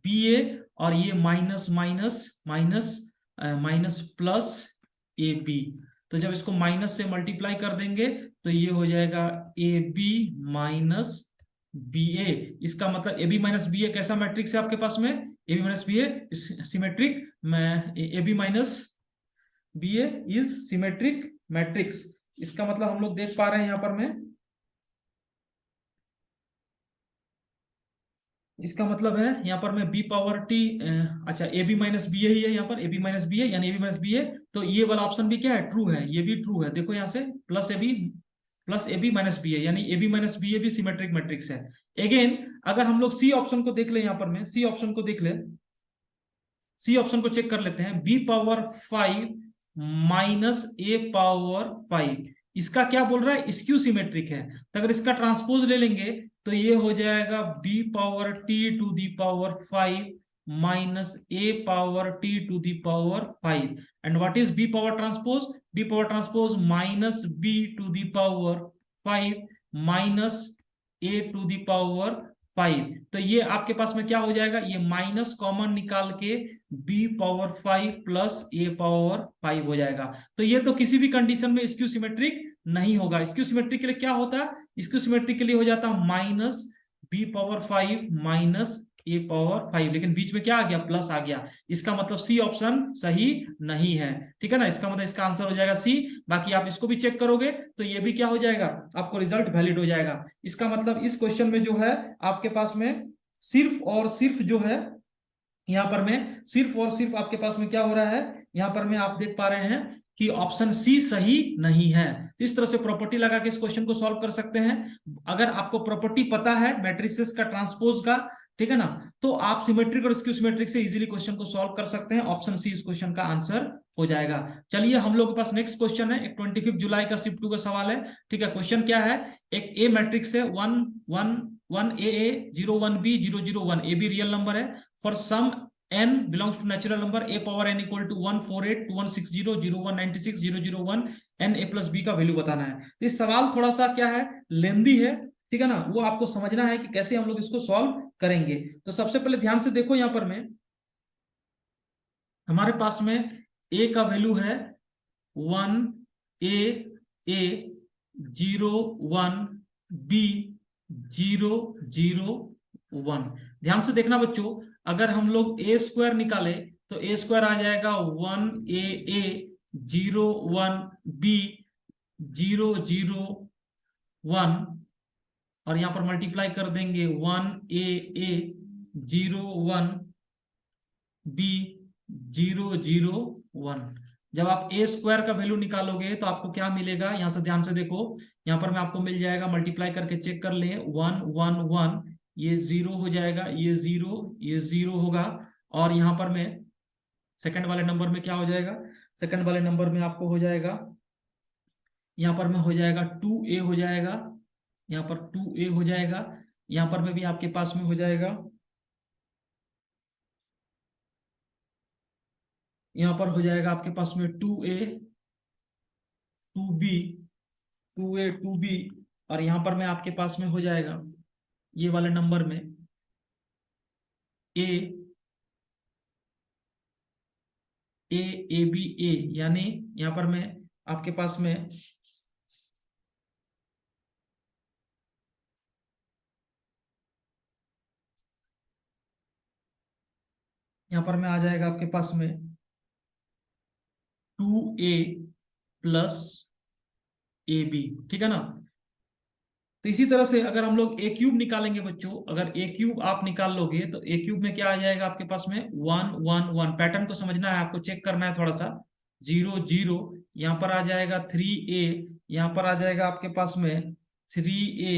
[SPEAKER 1] बी ए, और ये minus minus minus minus plus A B, तो जब इसको माइनस से मल्टीप्लाई कर देंगे तो ये हो जाएगा A B minus B A. इसका मतलब A B minus B A कैसा मैट्रिक्स है आपके पास में, A B minus B A symmetric, A B minus B A is symmetric matrix. इसका मतलब हम लोग देख पा रहे हैं यहाँ पर में, इसका मतलब है यहाँ पर मैं बी पावर टी, अच्छा ए बी माइनस बी ए ही है यहाँ पर, ए बी माइनस बी ए यानी A B minus B A, तो ये वाला ऑप्शन भी क्या है ट्रू है, ये भी ट्रू है। देखो यहाँ से plus A B minus B A, यानी A B minus B A भी सिमेट्रिक मैट्रिक्स है। अगेन अगर हम लोग सी ऑप्शन को देख ले, यहाँ पर में सी ऑप्शन को देख ले, सी ऑप्शन को चेक कर लेते हैं, B power 5 minus A power 5, इसका क्या बोल रहा है स्क्यू सिमेट्रिक है, तो अगर इसका ट्रांसपोज ले लेंगे तो ये हो जाएगा B power T to the power 5 minus A power T to the power 5, and what is B power transpose minus B to the power 5 minus A to the power तो ये आपके पास में क्या हो जाएगा, ये माइनस कॉमन निकाल के b power 5 plus a power 5 हो जाएगा। तो ये तो किसी भी कंडीशन में स्क्यू सिमेट्रिक नहीं होगा। स्क्यू सिमेट्रिक के लिए क्या होता है, स्क्यू सिमेट्रिक के लिए हो जाता है minus b power 5 minus a power 5, लेकिन बीच में क्या आ गया, प्लस आ गया। इसका मतलब सी ऑप्शन सही नहीं है, ठीक है ना। इसका मतलब इसका आंसर हो जाएगा सी। बाकी आप इसको भी चेक करोगे तो ये भी क्या हो जाएगा, आपको रिजल्ट वैलिड हो जाएगा। इसका मतलब इस क्वेश्चन में जो है आपके पास में सिर्फ और सिर्फ जो है, यहाँ पर में सिर्फ और सिर्फ आपके पास में क्या हो रहा है, यहाँ पर में आप देख पा रहे हैं कि ऑप्शन सी सही नहीं है। तो इस तरह से प्रॉपर्टी लगा के इस क्वेश्चन को सॉल्व कर सकते हैं। अगर आपको प्रॉपर्टी पता है मैट्रिसेस का ट्रांसपोज का, ठीक है ना, तो आप सिमेट्रिक और स्क्यू सिमेट्रिक से इजीली क्वेश्चन को सॉल्व कर सकते हैं। ऑप्शन सी इस क्वेश्चन का आंसर हो जाएगा। चलिए हम लोग के पास नेक्स्ट क्वेश्चन है, एक 25 जुलाई का शिफ्ट 2 का सवाल है, ठीक है। क्वेश्चन क्या है, एक ए मैट्रिक्स है 1 1 1 AA 0 1 B 0 0 1, ए भी रियल नंबर है। For some n belongs to natural number a power n equal to 148 2160 0196 001 n a plus b का वैल्यू बताना है। तो इस सवाल थोड़ा सा क्या है, लेंदी है, ठीक है ना, वो आपको समझना है कि कैसे हम लोग इसको सॉल्व करेंगे। तो सबसे पहले ध्यान से देखो, यहाँ पर में हमारे पास में a का वैल्यू है 1 a 0 1 b 0 0 1। ध्यान से देखना बच्चों, अगर हम लोग ए स्क्वायर निकाले तो ए स्क्वायर आ जाएगा 1 a 0 1 b 0 0 1, और यहां पर मल्टीप्लाई कर देंगे 1 a 0 1 b 0 0 1। जब आप ए स्क्वायर का वैल्यू निकालोगे तो आपको क्या मिलेगा, यहां से ध्यान से देखो, यहां पर मैं आपको मिल जाएगा, मल्टीप्लाई करके चेक कर ले, 1 1 1, ये 0 हो जाएगा, ये 0 होगा, और यहां पर में सेकंड वाले नंबर में क्या हो जाएगा, सेकंड वाले नंबर में आपको हो जाएगा, यहां पर में हो जाएगा 2a हो जाएगा, यहां पर 2a हो जाएगा, यहां पर में भी आपके पास में हो जाएगा, यहां पर हो जाएगा आपके पास में 2a 2b 2a 2b, और यहां पर में आपके पास में हो जाएगा ये वाले नंबर में a b a, यानी यहां पर में आपके पास में यहां पर में आ जाएगा आपके पास में 2a प्लस ab, ठीक है ना। तो इसी तरह से अगर हम लोग ए क्यूब निकालेंगे बच्चों, अगर ए क्यूब आप निकाल लोगे तो ए क्यूब में क्या आ जाएगा आपके पास में 1 1 1। पैटर्न को समझना है, आपको चेक करना है थोड़ा सा, 0 0, यहाँ पर आ जाएगा 3a, यहाँ पर आ जाएगा आपके पास में 3a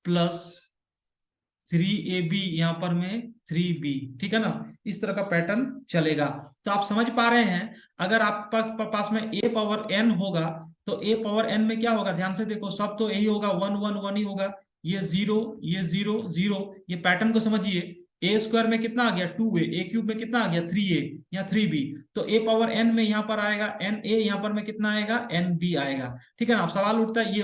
[SPEAKER 1] प्लस 3ab, यहाँ पर में 3b, ठीक है ना। इस तरह का पैटर्न चलेगा। तो आप समझ पा रहे हैं, अगर आपके पास में a पावर n होगा तो a पावर n में क्या होगा, ध्यान से देखो, सब तो यही होगा, 1 1 1 ही होगा, ये 0 0 0। ये पैटर्न को समझिए, ए स्क्वायर में कितना आ गया 2a, ए क्यूब में कितना आ गया 3a, यहाँ 3b, तो a पावर n में यहाँ पर आएगा na, यहाँ पर में कितना आएगा nb आएगा, ठीक है ना। अब सवाल उठता है ये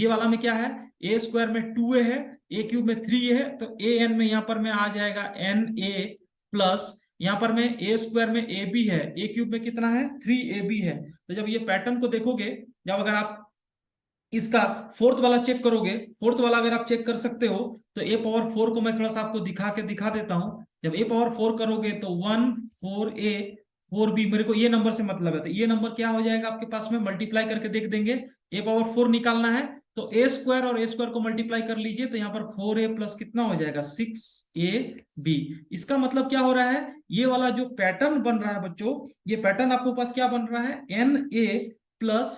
[SPEAKER 1] वाला में क्या है, ए स्क्वायर में 2a है, ए क्यूब में 3a है, तो ए एन में यहाँ पर में आ जाएगा na प्लस यहाँ पर में ए स्क्वायर में ए बी है, ए क्यूब में कितना है 3ab है। तो जब ये पैटर्न को देखोगे, जब अगर आप इसका फोर्थ वाला चेक करोगे, फोर्थ वाला अगर आप चेक कर सकते हो तो ए पावर 4 को मैं थोड़ा सा आपको दिखा देता हूं। जब ए पावर 4 करोगे तो 1 4a 4b, मेरे को ये नंबर से मतलब है, तो ये नंबर क्या हो जाएगा आपके पास में, मल्टीप्लाई करके देख देंगे। ए पावर 4 निकालना है तो ए स्क्वायर और ए स्क्वायर को मल्टीप्लाई कर लीजिए, तो यहाँ पर 4a प्लस कितना हो जाएगा 6ab। इसका मतलब क्या हो रहा है, ये वाला जो पैटर्न बन रहा है बच्चों, ये पैटर्न आपके पास क्या बन रहा है, na plus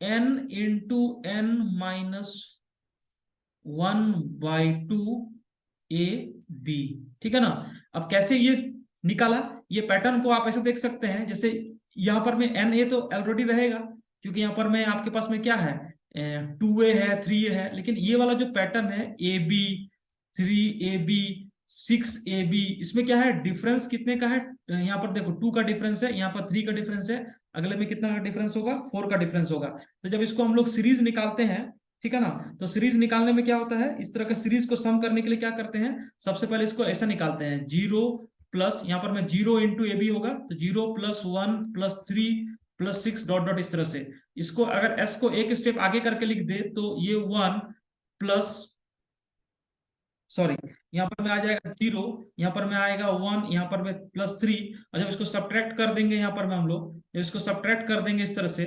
[SPEAKER 1] n into n minus 1/2 ab, ठीक है ना। अब कैसे ये निकाला, ये पैटर्न को आप ऐसे देख सकते हैं, जैसे यहाँ पर में na तो ऑलरेडी रहेगा, क्योंकि यहाँ पर में आपके पास में क्या है 2a है 3a है, लेकिन ये वाला जो पैटर्न है ab 3ab 6ab, इसमें क्या है डिफरेंस कितने का है, यहाँ पर देखो 2 का डिफरेंस है, यहाँ पर 3 का डिफरेंस है, अगले में कितना का डिफरेंस होगा 4 का डिफरेंस होगा। तो जब इसको हम लोग सीरीज निकालते हैं ठीक है ना। तो सीरीज निकालने में क्या होता है, इस तरह का सीरीज को सम करने के लिए क्या करते हैं, सबसे पहले इसको ऐसा निकालते हैं, जीरो प्लस, यहाँ पर में जीरो इंटू ए बी होगा, तो zero plus one plus three plus six dot dot इस तरह से। इसको अगर एस को एक स्टेप आगे करके लिख दे तो ये वन प्लस, सॉरी, यहाँ पर में आ जाएगा जीरो, यहाँ पर में आएगा वन, यहाँ पर में प्लस थ्री। और जब इसको सब्ट्रैक्ट कर देंगे, यहाँ पर में हम लोग जब इसको सब्ट्रैक्ट कर देंगे इस तरह से,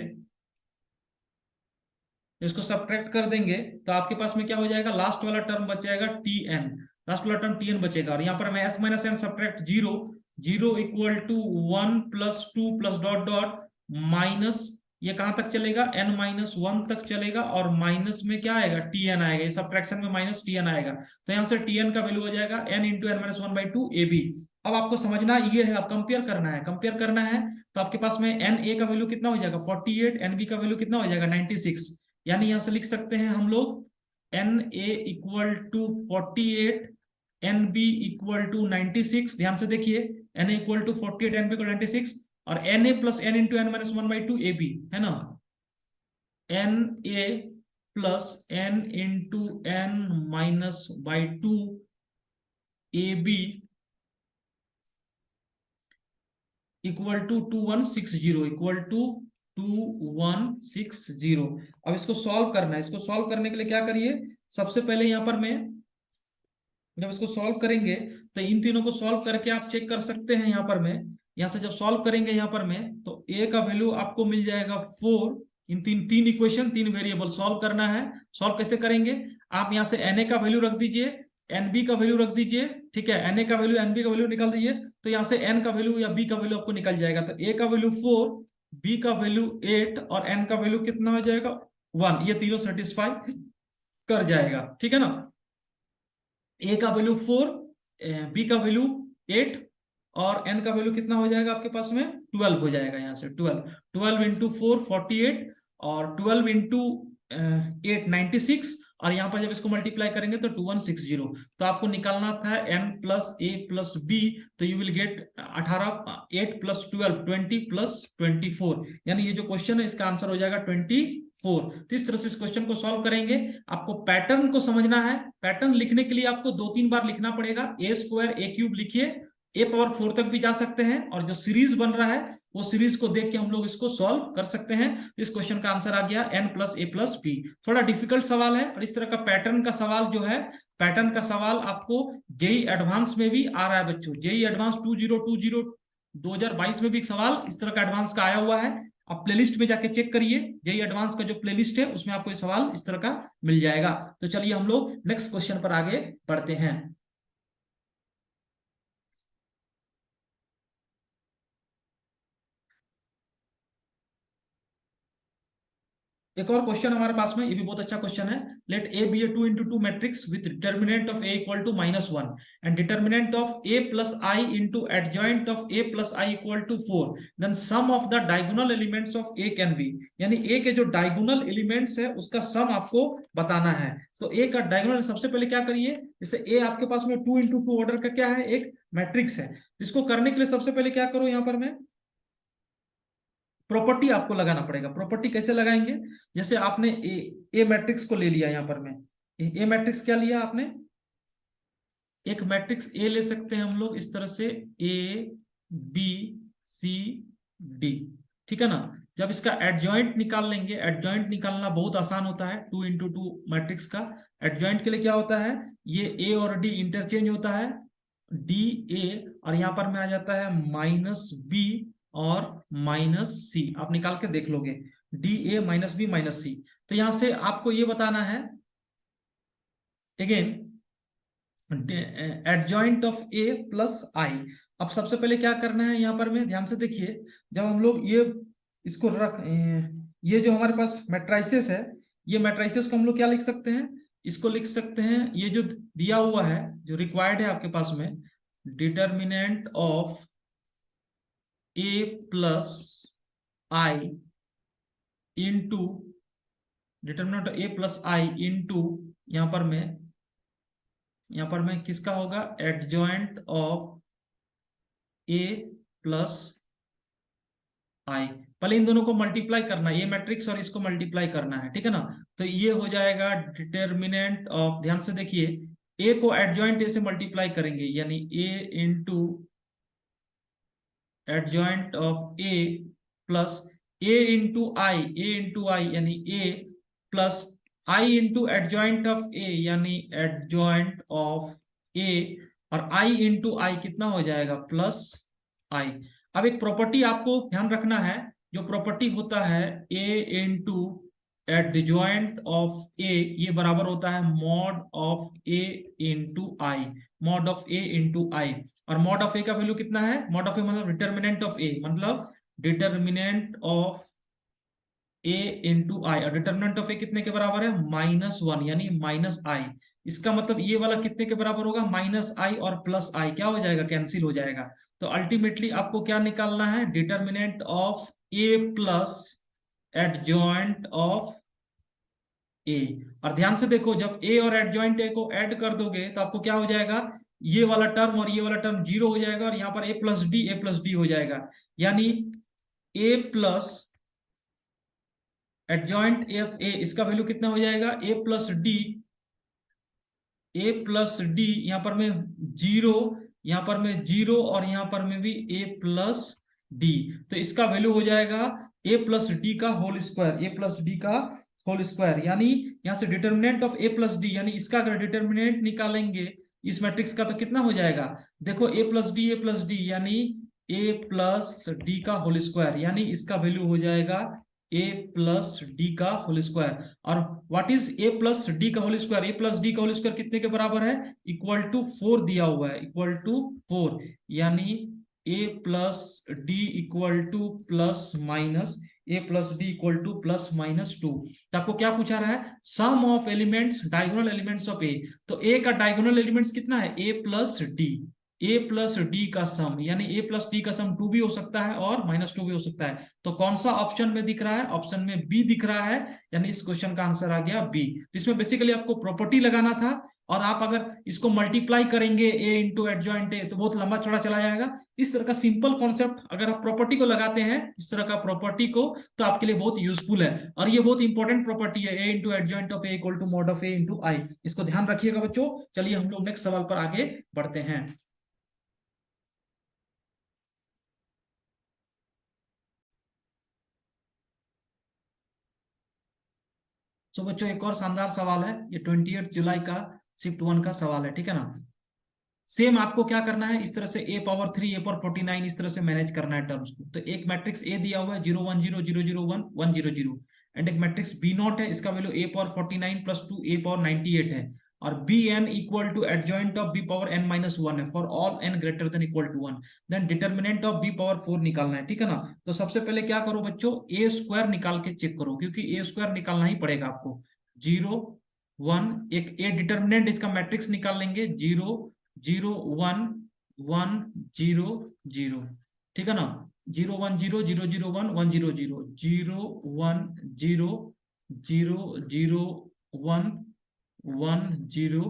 [SPEAKER 1] इसको सब्ट्रैक्ट कर देंगे तो आपके पास में क्या हो जाएगा, लास्ट वाला टर्म बच जाएगा टी एन, लास्ट वाला टर्म टी एन बचेगा। और यहाँ पर मैं S minus N subtract zero, zero equal to one plus two plus dot dot minus, ये कहां तक चलेगा, एन माइनस वन तक चलेगा, और माइनस में क्या आएगा, टी एन आएगा, ये सब्ट्रैक्शन में माइनस टी एन आएगा। तो यहाँ से टी एन का वैल्यू हो जाएगा N into N minus one by two A B. अब आपको समझना ये है, अब कंपेयर करना है, कंपेयर करना है। तो आपके पास में एन ए का वैल्यू कितना हो जाएगा 48, एन बी का वैल्यू कितना हो जाएगा 96। यानी यहां से लिख सकते हैं हम लोग N A equal to 48, N B equal to 96। ध्यान से देखिए, N A equal to 48, N B equal 96, और N A plus N into N minus one by two A B है ना, N A plus N into N minus by two A B equal to 2160, equal to 2160। अब इसको solve करना है, इसको solve करने के लिए क्या करिए, सबसे पहले यहां पर मैं जब इसको सॉल्व करेंगे तो इन तीनों को सॉल्व करके आप चेक कर सकते हैं। यहाँ पर मैं यहाँ से जब सॉल्व करेंगे यहाँ पर मैं, तो ए का वैल्यू आपको मिल जाएगा 4। इन तीन तीन इक्वेशन, तीन वेरिएबल सॉल्व करना है। सॉल्व कैसे करेंगे, आप यहाँ से एन ए का वैल्यू रख दीजिए, एन बी का वैल्यू रख दीजिए, ठीक है, एन ए का वैल्यू एन बी का वैल्यू निकाल दीजिए, तो यहाँ से एन का वैल्यू या बी का वैल्यू आपको निकल जाएगा। तो ए का वैल्यू 4, बी का वैल्यू 8 और एन का वैल्यू कितना हो जाएगा 1। ये तीनों सेटिस्फाई कर जाएगा, ठीक है ना। ए का वैल्यू 4, बी का वैल्यू 8 और एन का वैल्यू कितना हो जाएगा आपके पास में 12 हो जाएगा। यहाँ से 12, 12 इंटू 4 48 और 12 इंटू 8 96, और यहाँ पर जब इसको मल्टीप्लाई करेंगे तो 2160। तो आपको निकालना था n प्लस ए प्लस बी, तो you will gate 18, 8 plus 12 20 plus 24, यानी ये जो क्वेश्चन है इसका आंसर हो जाएगा 24। तो इस तरह से इस क्वेश्चन को सॉल्व करेंगे। आपको पैटर्न को समझना है, पैटर्न लिखने के लिए आपको 2-3 बार लिखना पड़ेगा। ए स्क्वायर ए क्यूब लिखिए, ए पावर 4 तक भी जा सकते हैं, और जो सीरीज बन रहा है वो सीरीज को देख के हम लोग इसको सॉल्व कर सकते हैं। इस क्वेश्चन का आंसर आ गया n प्लस ए प्लस बी। थोड़ा डिफिकल्ट सवाल है, और इस तरह का पैटर्न का सवाल जो है, पैटर्न का सवाल आपको जेई एडवांस में भी आ रहा है बच्चों। जेई एडवांस 2022 में भी एक सवाल इस तरह का एडवांस का आया हुआ है। आप प्लेलिस्ट में जाके चेक करिए, जेई एडवांस का जो प्लेलिस्ट है उसमें आपको ये सवाल इस तरह का मिल जाएगा। तो चलिए हम लोग नेक्स्ट क्वेश्चन पर आगे बढ़ते हैं। एक और क्वेश्चन हमारे पास में, ये भी बहुत अच्छा क्वेश्चन है। Let A be a 2x2 matrix with determinant of A equal to -1 and determinant of A plus I into adjoint of A plus I equal to 4, then sum of the diagonal elements of A can be. यानी A के जो diagonal elements है उसका सम आपको बताना है। तो A का डायगोनल, सबसे पहले क्या करिए, जैसे ए आपके पास में 2x2 ऑर्डर का क्या है, एक मैट्रिक्स है। इसको करने के लिए सबसे पहले क्या करो, यहाँ पर मैं प्रॉपर्टी आपको लगाना पड़ेगा। प्रॉपर्टी कैसे लगाएंगे, जैसे आपने ए मैट्रिक्स को ले लिया, यहाँ पर मैं ए मैट्रिक्स क्या लिया आपने, एक मैट्रिक्स ए ले सकते हैं हम लोग इस तरह से, ए बी सी डी, ठीक है ना। जब इसका एडजॉइंट निकाल लेंगे, एडजॉइंट निकालना बहुत आसान होता है 2x2 मैट्रिक्स का। एडजॉइंट के लिए क्या होता है, ये ए और डी इंटरचेंज होता है, डी ए, और यहाँ पर में आ जाता है माइनस बी और माइनस सी। आप निकाल के देख लोगे, D A minus B minus C. तो यहां से आपको ये बताना है again, adjoint of A plus I. अब सबसे पहले क्या करना है, यहाँ पर में ध्यान से देखिए, जब हम लोग ये इसको ये जो हमारे पास मैट्राइसेस है, ये मैट्राइसेस को हम लोग क्या लिख सकते हैं, इसको लिख सकते हैं, ये जो दिया हुआ है, जो रिक्वायर्ड है आपके पास में, determinant of A plus I into, determinant A plus I into, यहाँ पर मैं किसका होगा, एडजॉइंट ऑफ ए प्लस आई। पहले इन दोनों को मल्टीप्लाई करना है, ये मैट्रिक्स और इसको मल्टीप्लाई करना है, ठीक है ना। तो ये हो जाएगा डिटर्मिनेंट ऑफ, ध्यान से देखिए, ए को एडजॉइंट ए से मल्टीप्लाई करेंगे, यानी A into adjoint of A plus A into I यानी A plus I into adjoint of A यानी एडजॉइंट ऑफ ए, और आई इंटू आई कितना हो जाएगा प्लस आई। अब एक प्रॉपर्टी आपको ध्यान रखना है, जो प्रॉपर्टी होता है A into adjoint of A, ये बराबर होता है mod of A into I, mod of A into I. और मॉड ऑफ ए का वैल्यू कितना है, मॉड ऑफ ए मतलब डिटर्मिनेंट ऑफ ए, मतलब determinant of A into I, और डिटर्मिनेंट ऑफ ए कितने के बराबर है -1 यानी माइनस आई। इसका मतलब ये वाला कितने के बराबर होगा, माइनस आई और प्लस आई क्या हो जाएगा, कैंसिल हो जाएगा। तो अल्टीमेटली आपको क्या निकालना है, determinant of A plus adjoint of A. और ध्यान से देखो, जब ए और एडजॉइंट ए को ऐड कर दोगे तो आपको क्या हो जाएगा, ये वाला टर्म और ये वाला टर्म जीरो हो जाएगा, और यहाँ पर ए प्लस डी हो जाएगा, यानी A plus adjoint F A, इसका वैल्यू कितना हो जाएगा ए प्लस डी, यहाँ पर में जीरो, यहाँ पर में जीरो, और यहाँ पर में भी ए प्लस डी। तो इसका वैल्यू हो जाएगा ए प्लस डी का होल स्क्वायर, ए प्लस डी का होल स्क्वायर, यानी यहाँ से determinant of A plus D, यानी इसका अगर डिटर्मिनेंट निकालेंगे इस मैट्रिक्स का तो कितना हो जाएगा, देखो ए प्लस डी यानी ए प्लस डी का होल स्क्वायर, यानी इसका वैल्यू हो जाएगा ए प्लस डी का होल स्क्वायर। और what is A plus D का होल स्क्वायर, ए प्लस डी का होल स्क्वायर कितने के बराबर है, इक्वल टू 4 दिया हुआ है, इक्वल टू 4, यानी A plus D equal to plus minus, A plus D equal to plus minus 2। तो आपको क्या पूछा रहा है, sum of elements, diagonal elements of A. तो ए का डायगोनल एलिमेंट्स कितना है, A plus D, A plus D का सम, यानी ए प्लस डी का सम 2 भी हो सकता है और -2 भी हो सकता है। तो कौन सा ऑप्शन में दिख रहा है, ऑप्शन में बी दिख रहा है, यानी इस क्वेश्चन का आंसर आ गया बी। इसमें बेसिकली आपको प्रॉपर्टी लगाना था, और आप अगर इसको मल्टीप्लाई करेंगे ए इंटू एडजॉइंट ए तो बहुत लंबा चौड़ा चला जाएगा। इस तरह का सिंपल कॉन्सेप्ट अगर आप प्रॉपर्टी को लगाते हैं, इस तरह का प्रॉपर्टी को, तो आपके लिए बहुत यूजफुल है, और ये बहुत इंपॉर्टेंट प्रॉपर्टी है, A into adjoint of A equal to mod of A into I. इसको ध्यान रखिएगा बच्चों। चलिए हम लोग नेक्स्ट सवाल पर आगे बढ़ते हैं। तो बच्चों एक और शानदार सवाल है, ये 28 जुलाई का शिफ्ट 1 का सवाल है, ठीक है ना। सेम आपको क्या करना है, इस तरह से ए पावर 3 ए पावर 49 इस तरह से मैनेज करना है टर्म्स को। तो एक मैट्रिक्स ए दिया हुआ है 0 1 0 0 0 1 1 0 0, एंड एक मैट्रिक्स बी नॉट है, इसका वैल्यू ए पावर 49 प्लस 2 ए पावर 98 है, और B N equal to adjoint of B power N minus 1 है for all N greater than equal to 1। Then determinant of B power 4 निकालना है, ठीक है ना। तो सबसे पहले क्या करो बच्चों, ए स्क्वायर निकाल के चेक करो, क्योंकि ए स्क्वायर निकालना ही पड़ेगा आपको। 0 1, एक ए डिटर्मिनेंट इसका मैट्रिक्स निकाल लेंगे, 0 0 1 1 0 0, ठीक है ना। 0 1 0 0 0 1 1 0 0 0 1 0 0 0 1 1 0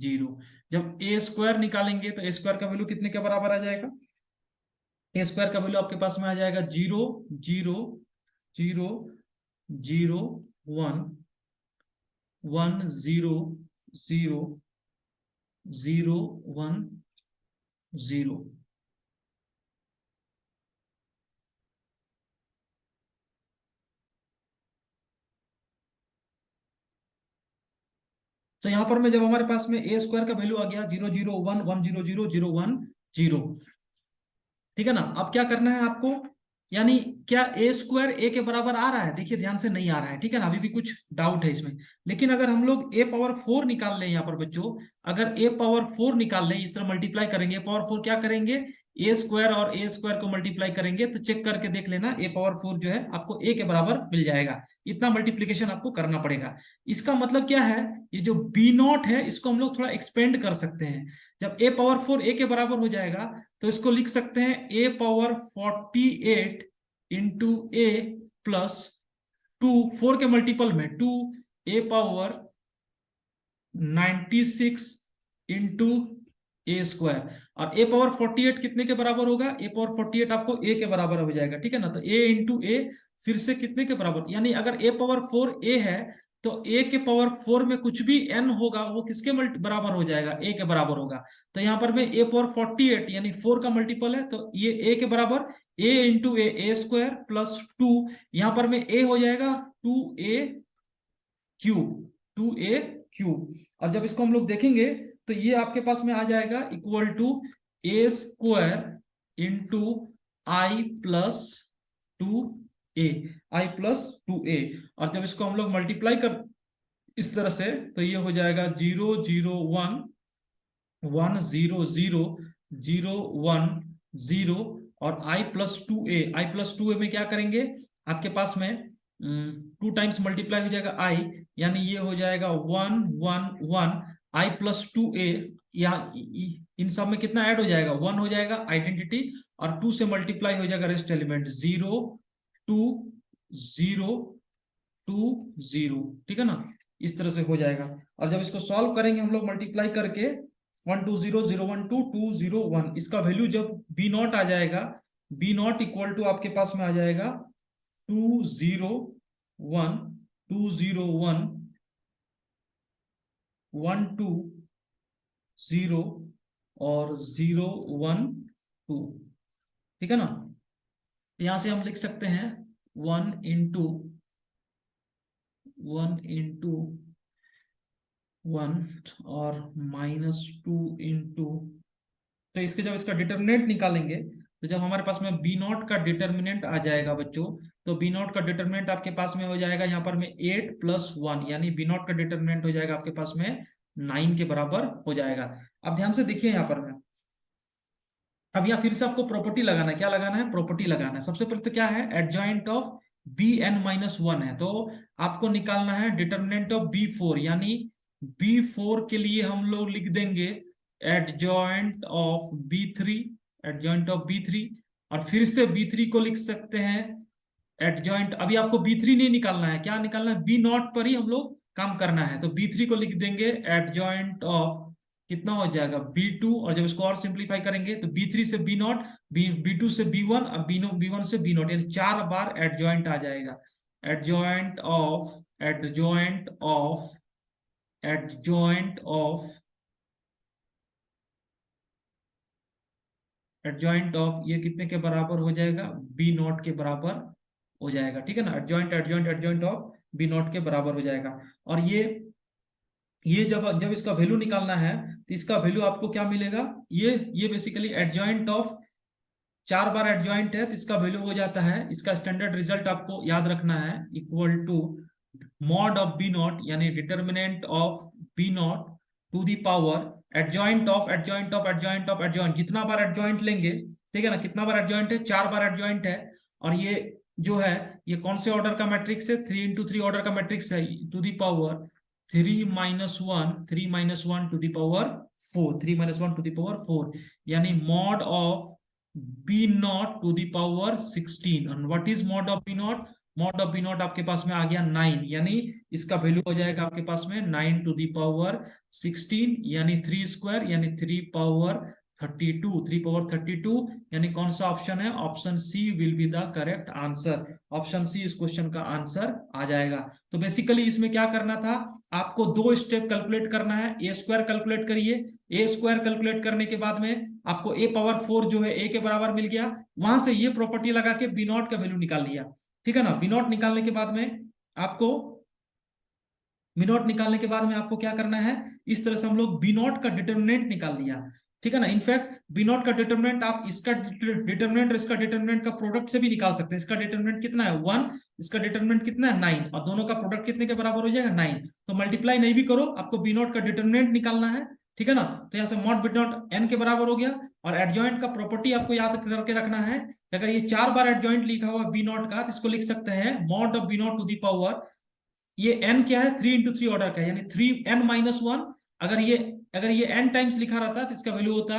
[SPEAKER 1] 0। जब ए स्क्वायर निकालेंगे तो ए स्क्वायर का वैल्यू कितने के बराबर आ जाएगा, ए स्क्वायर का वैल्यू आपके पास में आ जाएगा 0 0 0 0 1 1 0 0 0 1 0। तो यहां पर में जब हमारे पास में ए स्क्वायर का वैल्यू आ गया 0 0 1 1 0 0 0 1 0, ठीक है ना। अब क्या करना है आपको, यानी क्या ए स्क्वायर ए के बराबर आ रहा है, देखिए ध्यान से नहीं आ रहा है, ठीक है ना, अभी भी कुछ डाउट है इसमें। लेकिन अगर हम लोग ए पावर 4 निकाल लें यहाँ पर बच्चों, अगर ए पावर 4 निकाल लें, इस तरह मल्टीप्लाई करेंगे, ए पावर 4 क्या करेंगे, ए स्क्वायर और ए स्क्वायर को मल्टीप्लाई करेंगे, तो चेक करके देख लेना ए पावर 4 जो है आपको ए के बराबर मिल जाएगा। इतना मल्टीप्लीकेशन आपको करना पड़ेगा। इसका मतलब क्या है, ये जो बी नॉट है इसको हम लोग थोड़ा एक्सपेंड कर सकते हैं। जब ए पावर 4 ए के बराबर हो जाएगा तो इसको लिख सकते हैं A power 48 into A plus 2, 4 के मल्टीपल में 2 A power 96 into A square, और ए पावर 48 कितने के बराबर होगा, ए पावर 48 आपको ए के बराबर हो जाएगा, ठीक है ना। तो ए इंटू ए फिर से कितने के बराबर, यानी अगर ए पावर 4 ए है तो ए के पावर 4 में कुछ भी एन होगा वो किसके बराबर हो जाएगा, ए के बराबर होगा। तो यहाँ पर में ए पावर 48 यानी 4 का मल्टीपल है, तो ये ए के बराबर ए इंटू ए स्क्वायर प्लस 2, यहाँ पर में ए हो जाएगा 2a क्यूब, 2a क्यूब। और जब इसको हम लोग देखेंगे तो ये आपके पास में आ जाएगा equal to A square into I plus 2a, I plus 2a। और जब इसको हम लोग मल्टीप्लाई कर इस तरह से, तो ये हो जाएगा 0 0 1 1 0 0 0 1 0 और आई plus 2a, I plus 2a में क्या करेंगे, आपके पास में 2 टाइम्स मल्टीप्लाई हो जाएगा आई, यानी ये हो जाएगा 1 1 1 आई प्लस 2a, या इन सब में कितना ऐड हो जाएगा, 1 हो जाएगा आइडेंटिटी, और 2 से मल्टीप्लाई हो जाएगा रेस्ट एलिमेंट 0 2 0 2 0, ठीक है ना। इस तरह से हो जाएगा। और जब इसको सॉल्व करेंगे हम लोग मल्टीप्लाई करके 1 2 0 0 1 2 2 0 1, इसका वैल्यू जब बी नॉट आ जाएगा, बी नॉट इक्वल टू आपके पास में आ जाएगा 2 0 1 2 0 1 1 2 0 और 0 1 2, ठीक है ना। यहां से हम लिख सकते हैं 1 इंटू 1 और -2 इंटू, तो इसके जब इसका डिटर्मिनेंट निकालेंगे, तो जब हमारे पास में बी नॉट का डिटर्मिनेंट आ जाएगा बच्चों, तो बी नॉट का डिटर्मिनेंट आपके पास में हो जाएगा यहाँ पर में 8 + 1, यानी बी नॉट का डिटर्मिनेंट हो जाएगा आपके पास में 9 के बराबर हो जाएगा। अब ध्यान से देखिए यहाँ पर में, अब यहाँ फिर से आपको प्रॉपर्टी लगाना है, क्या लगाना है, प्रॉपर्टी लगाना है। सबसे पहले तो क्या है, एडजॉइंट ऑफ bn-1 है, तो आपको निकालना है डिटर्मिनेंट ऑफ b4, यानी b4 के लिए हम लोग लिख देंगे adjoint of b3, adjoint of b3, और फिर से b3 को लिख सकते हैं एडजॉइंट, अभी आपको b3 नहीं निकालना है, क्या निकालना है, b नॉट पर ही हम लोग काम करना है, तो b3 को लिख देंगे एडजॉइंट ऑफ, कितना हो जाएगा b2, और जब इसको और सिंप्लीफाई करेंगे तो b3 से b नॉट, b2 से b1 और b1 से b नॉट, यानी 4 बार एडजॉइंट आ जाएगा। Adjoint of adjoint of adjoint of adjoint of ये कितने के बराबर हो जाएगा, b नॉट के बराबर हो जाएगा, ठीक है ना। Adjoint adjoint adjoint of b not के बराबर हो जाएगा। और ये जब जब इसका वैल्यू निकालना है तो इसका वैल्यू आपको क्या मिलेगा, ये basically adjoint of 4 bar adjoint है, तो इसका वैल्यू हो जाता है, इसका स्टैंडर्ड रिजल्ट आपको याद रखना है, equal to mod of B not, यानी determinant of B not to the power adjoint of adjoint of adjoint of adjoint, जितना बार एडजॉइंट लेंगे, ठीक है ना, कितना बार एडजॉइंट है, 4 बार एडजॉइंट है। और ये जो है ये कौन से ऑर्डर का मैट्रिक्स है, 3 × 3 ऑर्डर का मैट्रिक्स है, to the power 3 - 1 3 - 1 to the power 4, 3 - 1 to the power 4, यानी mod of B not to the power 16। और what is mod of B naught, mod of B naught आपके पास में आ गया 9, यानी इसका वैल्यू हो जाएगा आपके पास में 9 टू दी पावर 16, यानी 3 स्क्वायर, यानी 3 पावर 32, 3 पावर 32, यानी कौन सा ऑप्शन है, option C will be the correct answer, option C इस क्वेश्चन का आंसर आ जाएगा। तो बेसिकली इसमें क्या करना था, आपको 2 स्टेप कैलकुलेट करना है, ए स्क्वायर कैलकुलेट करिए, ए स्क्वायर कैलकुलेट करने के बाद में आपको ए पावर 4 जो है ए के बराबर मिल गया, वहां से ये प्रॉपर्टी लगा के बी नॉट का वैल्यू निकाल लिया, ठीक है ना। बी नॉट निकालने के बाद में आपको बी नॉट निकालने के बाद में आपको क्या करना है, इस तरह से हम लोग बी नॉट का डिटर्मिनेंट निकाल लिया, ठीक है ना। इनफैक्ट बी नॉट का डिटर्मिनेंट आप इसका डिटर्मिनेंट और इसका डिटर्मिनेंट का प्रोडक्ट से भी निकाल सकते हैं। इसका डिटर्मिनेंट कितना है 1, इसका डिटर्मिनेंट कितना है 9, और दोनों का प्रोडक्ट कितने के बराबर हो जाएगा 9। तो मल्टीप्लाई नहीं भी करो, आपको बी नॉट का डिटर्मिनेंट निकालना है, ठीक है ना। तो यहाँ से मॉड बी नॉट एन के बराबर हो गया। और एडजॉइंट का प्रॉपर्टी आपको याद करके रखना है, अगर ये 4 बार एडजॉइंट लिखा हुआ बी नॉट का, तो इसको लिख सकते हैं mod of B not to the power, ये n क्या है 3 × 3 ऑर्डर का है, यानी 3n-1, अगर ये n टाइम्स लिखा रहता तो इसका वैल्यू होता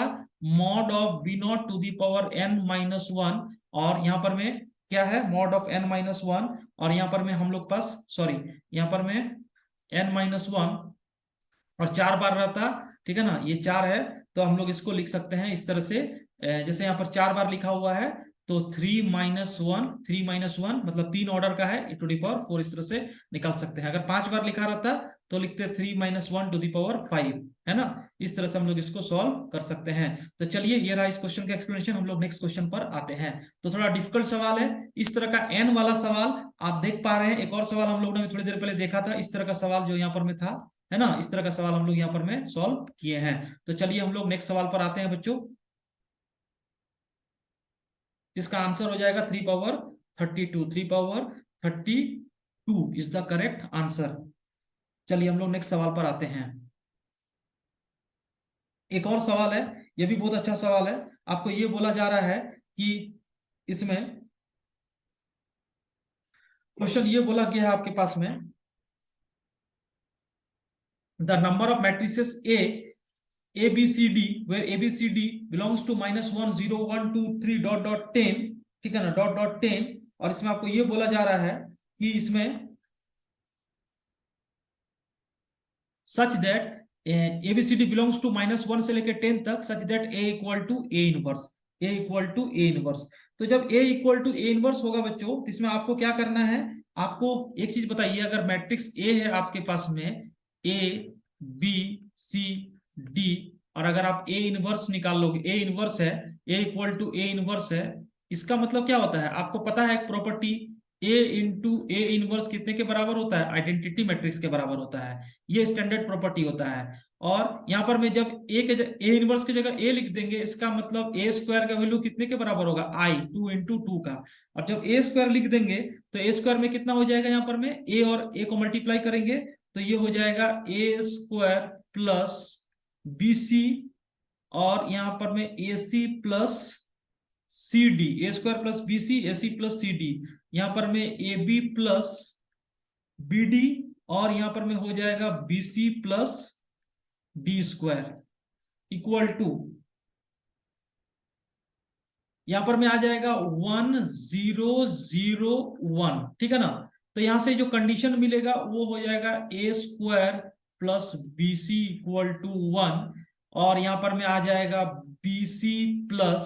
[SPEAKER 1] mod of B not to the power n-1, और यहाँ पर में क्या है मॉड ऑफ n-1, और यहाँ पर में हम लोग पास सॉरी यहाँ पर में n-1 और 4 बार रहता, ठीक है ना, ये 4 है, तो हम लोग इसको लिख सकते हैं इस तरह से, जैसे यहाँ पर 4 बार लिखा हुआ है तो 3 - 1 मतलब 3 ऑर्डर का है, e⁴ इस तरह से निकाल सकते हैं। अगर 5 बार लिखा रहता तो लिखते 3 - 1 है ना। इस तरह से हम लोग इसको सॉल्व कर सकते हैं। तो चलिए, ये रहा इस क्वेश्चन का एक्सप्लेनेशन। हम लोग नेक्स्ट क्वेश्चन पर आते हैं। तो थोड़ा डिफिकल्ट सवाल है, इस तरह का n वाला सवाल आप देख पा रहे हैं। एक और सवाल हम लोग ने थोड़ी देर पहले देखा था, इस तरह का सवाल जो यहाँ पर में था, है ना। इस तरह का सवाल हम लोग यहाँ पर में सॉल्व किए हैं। तो चलिए हम लोग नेक्स्ट सवाल पर आते हैं बच्चों। इसका आंसर हो जाएगा 3 power 32। 3 power 32 is the correct answer. चलिए हम लोग नेक्स्ट सवाल पर आते हैं। एक और सवाल है, यह भी बहुत अच्छा सवाल है। आपको ये बोला जा रहा है कि इसमें क्वेश्चन ये बोला गया है आपके पास में, the number of matrices A B C D where A B C D belongs to -1 0 1 2 3 dot dot 10, ठीक है ना, डॉट डॉट 10। और इसमें आपको ये बोला जा रहा है कि इसमें such that ABCD belongs to -1 से लेकर 10 तक, such that A equal to A inverse, A equal to A inverse. तो जब A equal to A inverse होगा बच्चों, तो इसमें आपको क्या करना है, आपको एक चीज बताइए। अगर मैट्रिक्स A है आपके पास में A B C D, और अगर आप A इनवर्स निकाल लोगे, A इनवर्स है, A equal to A inverse है, इसका मतलब क्या होता है, आपको पता है एक property, A into A inverse कितने के बराबर होता है, आइडेंटिटी मैट्रिक्स के बराबर होता है। ये स्टैंडर्ड प्रॉपर्टी होता है। और यहाँ पर मैं जब A इनवर्स की जगह A लिख देंगे, इसका मतलब A स्क्वायर का वैल्यू कितने के बराबर होगा, I, 2 इंटू 2 का। और जब A स्क्वायर लिख देंगे तो A स्क्वायर में कितना हो जाएगा, यहाँ पर में A और A को मल्टीप्लाई करेंगे तो ये हो जाएगा A स्क्वायर प्लस BC, और यहाँ पर में AC plus CD, A square plus BC, AC plus CD, यहाँ पर में AB प्लस BD, और यहाँ पर में हो जाएगा BC plus D square equal to, यहां पर में आ जाएगा 1 0 0 1, ठीक है ना। तो यहां से जो कंडीशन मिलेगा वो हो जाएगा A square plus BC equal to 1, और यहां पर में आ जाएगा BC plus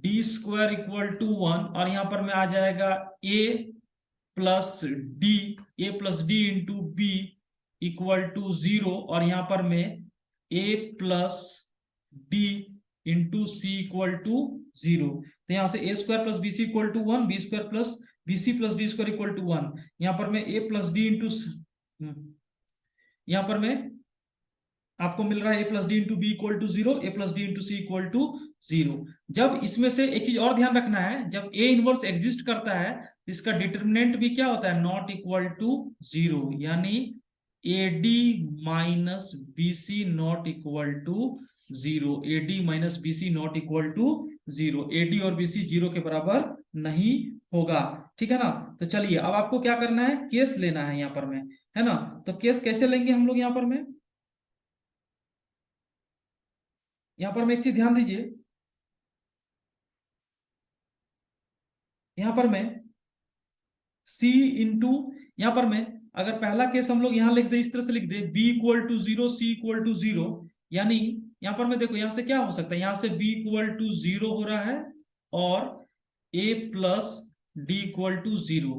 [SPEAKER 1] D square equal to 1, और यहां पर में आ जाएगा A plus D into B equal to 0, और यहां पर में A plus D into C equal to 0। तो यहां से A square plus BC equal to 1, B square plus BC plus D square equal to 1, यहां पर में A प्लस D इंटू, यहां पर में आपको मिल रहा है A plus D into B equal to 0, A plus D into C equal to 0। जब इसमें से एक चीज और ध्यान रखना है, जब A इनवर्स एग्जिस्ट करता है, इसका डिटर्मिनेंट भी क्या होता है, नॉट इक्वल टू 0, यानी AD minus BC not equal to 0, AD minus BC not equal to 0, AD और BC 0 के बराबर नहीं होगा, ठीक है ना। तो चलिए अब आपको क्या करना है, केस लेना है यहाँ पर में, है ना। तो केस कैसे लेंगे हम लोग, यहाँ पर में, यहां पर मैं एक चीज ध्यान दीजिए, यहां पर मैं C इंटू, यहां पर मैं अगर पहला केस हम लोग यहां लिख दे, इस तरह से लिख दे B equal to 0, C equal to 0, यानी यहां पर मैं देखो यहां से क्या हो सकता है, यहां से B इक्वल टू 0 हो रहा है और A plus D equal to 0,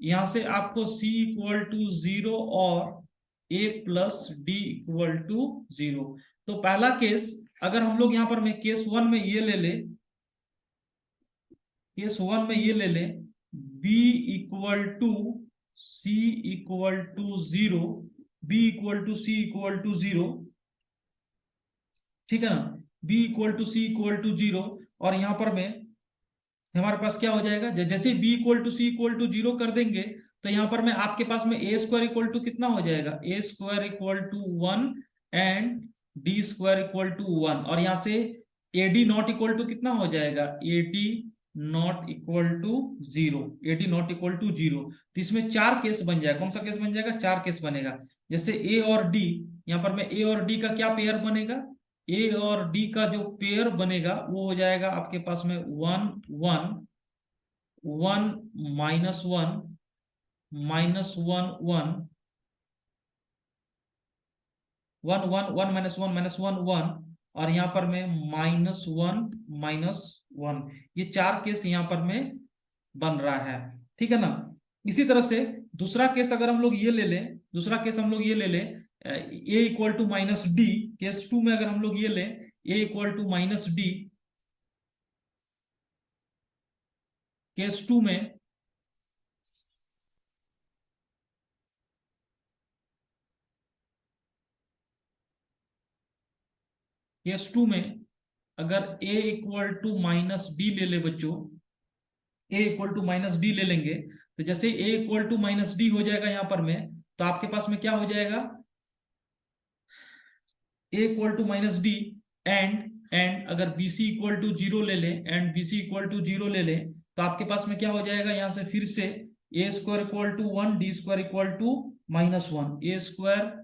[SPEAKER 1] यहां से आपको C इक्वल टू 0 और A plus D equal to 0। तो पहला केस अगर हम लोग यहां पर मैं केस 1 में ये ले ले, केस 1 में ये ले ले B equal to C equal to 0, B equal to C equal to 0, ठीक है ना, B equal to C equal to 0, और यहां पर में हमारे पास क्या हो जाएगा, जैसे B equal to C equal to 0 कर देंगे तो यहां पर में आपके पास में A स्क्वायर इक्वल टू कितना हो जाएगा, A square equal to 1 and D square equal to 1, और यहां से AD नॉट इक्वल टू कितना हो जाएगा, AD not equal to 0, AD not equal to 0। तो इसमें 4 केस बन जाएगा, कौन सा केस बन जाएगा, 4 केस बनेगा। जैसे A और D, यहाँ पर में A और D का क्या पेयर बनेगा, A और D का जो पेयर बनेगा वो हो जाएगा आपके पास में 1 1 1 माइनस 1 माइनस 1 1 1 1 1 माइनस 1 माइनस 1 1, और यहाँ पर में -1 -1। ये 4 केस यहाँ पर में बन रहा है, ठीक है ना। इसी तरह से दूसरा केस अगर हम लोग ये ले लें, दूसरा केस हम लोग ये ले लें, ए इक्वल टू -d। केस 2 में अगर हम लोग ये लें, ए इक्वल टू -d, केस 2 में केस 2 में अगर a इक्वल टू -d ले ले बच्चों, a इक्वल टू -d ले लेंगे, तो जैसे a इक्वल टू -d हो जाएगा यहाँ पर में, तो आपके पास में क्या हो जाएगा, a equal to -d and अगर bc इक्वल टू 0 ले लें, एंड bc इक्वल टू 0 ले लें, तो आपके पास में क्या हो जाएगा, यहां से फिर से a square equal to 1, d square equal to -1, a square.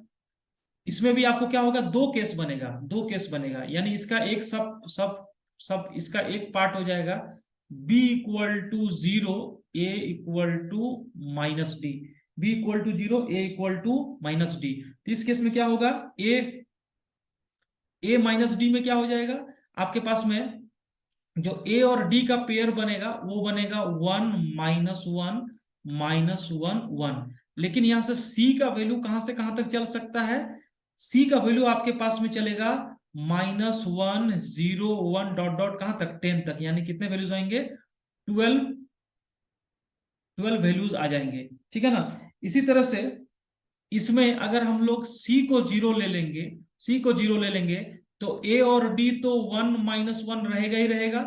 [SPEAKER 1] इसमें भी आपको क्या होगा, दो केस बनेगा, दो केस बनेगा, यानी इसका एक सब सब सब इसका एक पार्ट हो जाएगा b equal to 0, a equal to -d, b equal to 0, a equal to -d। तो इस केस में क्या होगा, a -d में क्या हो जाएगा, आपके पास में जो a और d का पेयर बनेगा वो बनेगा 1 -1 -1 1। लेकिन यहां से c का वैल्यू कहां से कहां तक चल सकता है, c का वैल्यू आपके पास में चलेगा -1 0 1 डॉट डॉट कहां तक, 10 तक, यानी कितने वैल्यूज आएंगे, 12 12 वैल्यूज आ जाएंगे, ठीक है ना। इसी तरह से इसमें अगर हम लोग c को 0 ले लेंगे, c को 0 ले लेंगे, तो a और d तो 1 -1 रहेगा ही रहेगा,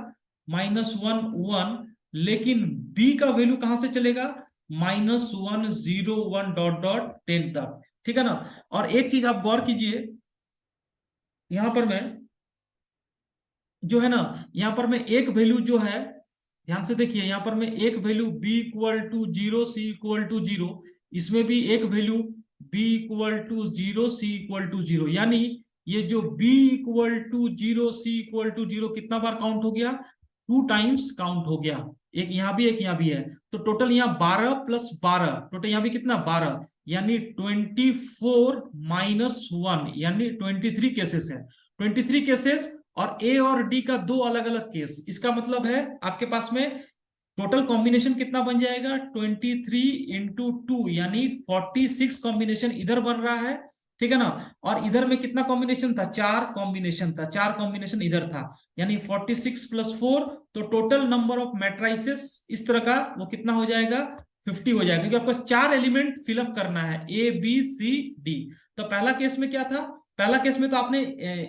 [SPEAKER 1] -1 1। लेकिन b का वैल्यू कहां से चलेगा, -1 0 1 डॉट डॉट 10 तक, ठीक है ना। और एक चीज आप गौर कीजिए, यहां पर मैं जो है ना, यहां पर मैं एक वैल्यू जो है, ध्यान से देखिए, यहां पर मैं एक value b equal to 0 c equal to 0, इसमें भी एक value b equal to 0 c equal to 0, यानी ये जो b equal to 0 c equal to 0 कितना बार काउंट हो गया, 2 टाइम्स काउंट हो गया, एक यहां भी एक यहां भी है, तो टोटल यहाँ 12 + 12, टोटल यहाँ भी कितना 12, यानी 24 -1, यानी 23 केसेस है, 23 केसेस। और ए और डी का दो अलग अलग केस, इसका मतलब है आपके पास में टोटल कॉम्बिनेशन कितना बन जाएगा, 23 × 2, यानी 46 कॉम्बिनेशन इधर बन रहा है, ठीक है ना। और इधर में कितना कॉम्बिनेशन था, 4 कॉम्बिनेशन था, 4 कॉम्बिनेशन इधर था, यानी 46 + 4, तो टोटल नंबर ऑफ मैट्राइसेस इस तरह का वो कितना हो जाएगा, 50 हो जाएगा, क्योंकि आपको 4 एलिमेंट फिलअप करना है, ए बी सी डी। तो पहला केस में क्या था, पहला केस में तो आपने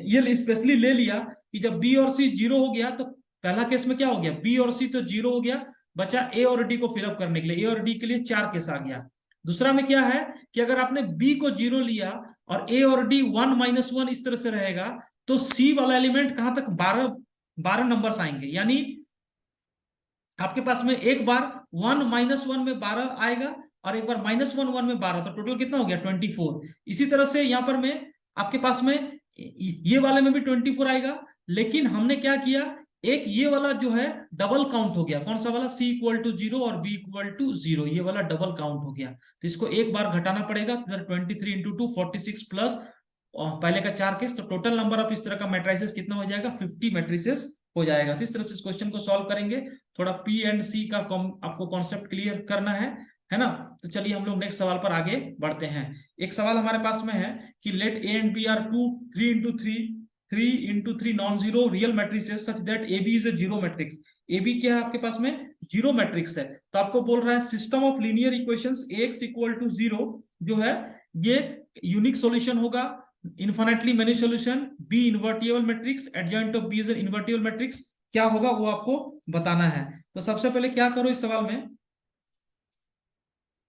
[SPEAKER 1] ये स्पेशली ले लिया कि जब बी और सी 0 हो गया, तो पहला केस में क्या हो गया, बी और सी तो 0 हो गया, बचा ए और डी को फिलअप करने के लिए, ए और डी के लिए 4 केस आ गया। दूसरा में क्या है कि अगर आपने बी को 0 लिया और ए और डी 1 -1 इस तरह से रहेगा, तो सी वाला एलिमेंट कहां तक, 12 12 नंबर्स आएंगे, यानी आपके पास में एक बार 1 -1 में 12 आएगा, और एक बार -1 1 में 12, तो टोटल कितना हो गया, 24। इसी तरह से यहां पर में आपके पास में ये वाले में भी 24 आएगा, लेकिन हमने क्या किया, एक ये वाला जो है डबल काउंट हो गया, कौन सा वाला, c इक्वल टू 0 और b इक्वल टू 0, ये वाला डबल काउंट हो गया, तो इसको एक बार घटाना पड़ेगा, 23 × 2 46 प्लस पहले का 4 केस, तो टोटल नंबर ऑफ इस तरह का मैट्रिसेस कितना हो जाएगा, 50 मैट्रिसेस हो जाएगा। तो इस तरह से इस क्वेश्चन को सॉल्व करेंगे, थोड़ा पी एंड सी का आपको कॉन्सेप्ट क्लियर करना है ना। तो चलिए हम लोग नेक्स्ट सवाल पर आगे बढ़ते हैं। एक सवाल हमारे पास में है कि let A and B are 3 × 3 non zero real matrices such that A B is a zero matrix. A B क्या है आपके पास में, जीरो मैट्रिक्स है, तो आपको बोल रहा है system of linear equations X equal to 0 जो है ये यूनिक सॉल्यूशन होगा, infinitely many solution, B invertible matrix, adjoint of B is an invertible matrix, क्या होगा वो आपको बताना है। तो सबसे पहले क्या करो इस सवाल में,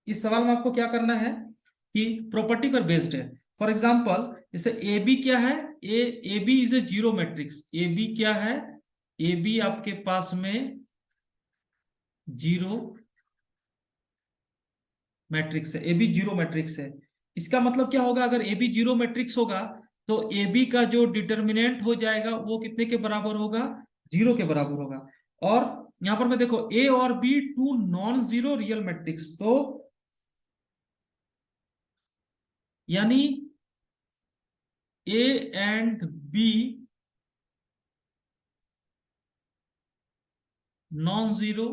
[SPEAKER 1] इस सवाल में आपको क्या करना है कि प्रॉपर्टी पर बेस्ड है। फॉर एग्जांपल जैसे ए बी क्या है, A B is a zero matrix, A B क्या है, ए बी आपके पास में जीरो मैट्रिक्स है, ए बी जीरो मैट्रिक्स है। इसका मतलब क्या होगा, अगर ए बी जीरो मैट्रिक्स होगा तो ए बी का जो डिटर्मिनेंट हो जाएगा वो कितने के बराबर होगा, 0 के बराबर होगा। और यहां पर मैं देखो ए और B two non zero real matrix, तो यानी A and B non zero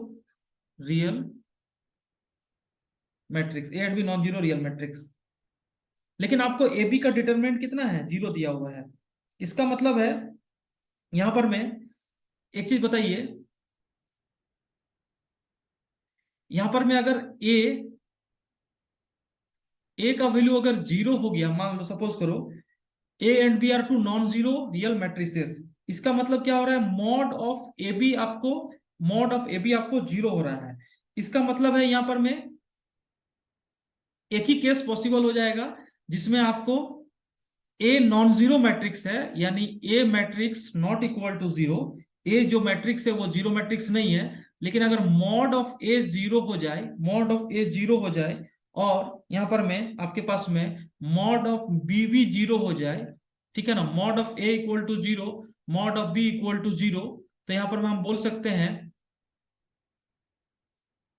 [SPEAKER 1] real matrix, A and B non zero real matrix. लेकिन आपको ए बी का डिटरमिनेंट कितना है, जीरो दिया हुआ है। इसका मतलब है यहां पर मैं एक चीज बताइए, यहां पर मैं अगर ए का वैल्यू अगर जीरो हो गया, मान लो सपोज करो A and B are two non zero real matrices, इसका मतलब क्या हो रहा है, मॉड ऑफ ए बी आपको जीरो हो रहा है। इसका मतलब है यहां पर मैं एक ही केस पॉसिबल हो जाएगा जिसमें आपको ए नॉन जीरो मैट्रिक्स है, यानी A matrix not equal to zero, A जो मैट्रिक्स है वो जीरो मैट्रिक्स नहीं है, लेकिन अगर मॉड ऑफ ए जीरो हो जाए, मॉड ऑफ ए जीरो हो जाए, और यहां पर मैं आपके पास में मॉड ऑफ बी भी जीरो हो जाए, ठीक है ना, mod of A equal to zero, mod of B equal to zero, तो यहां पर हम बोल सकते हैं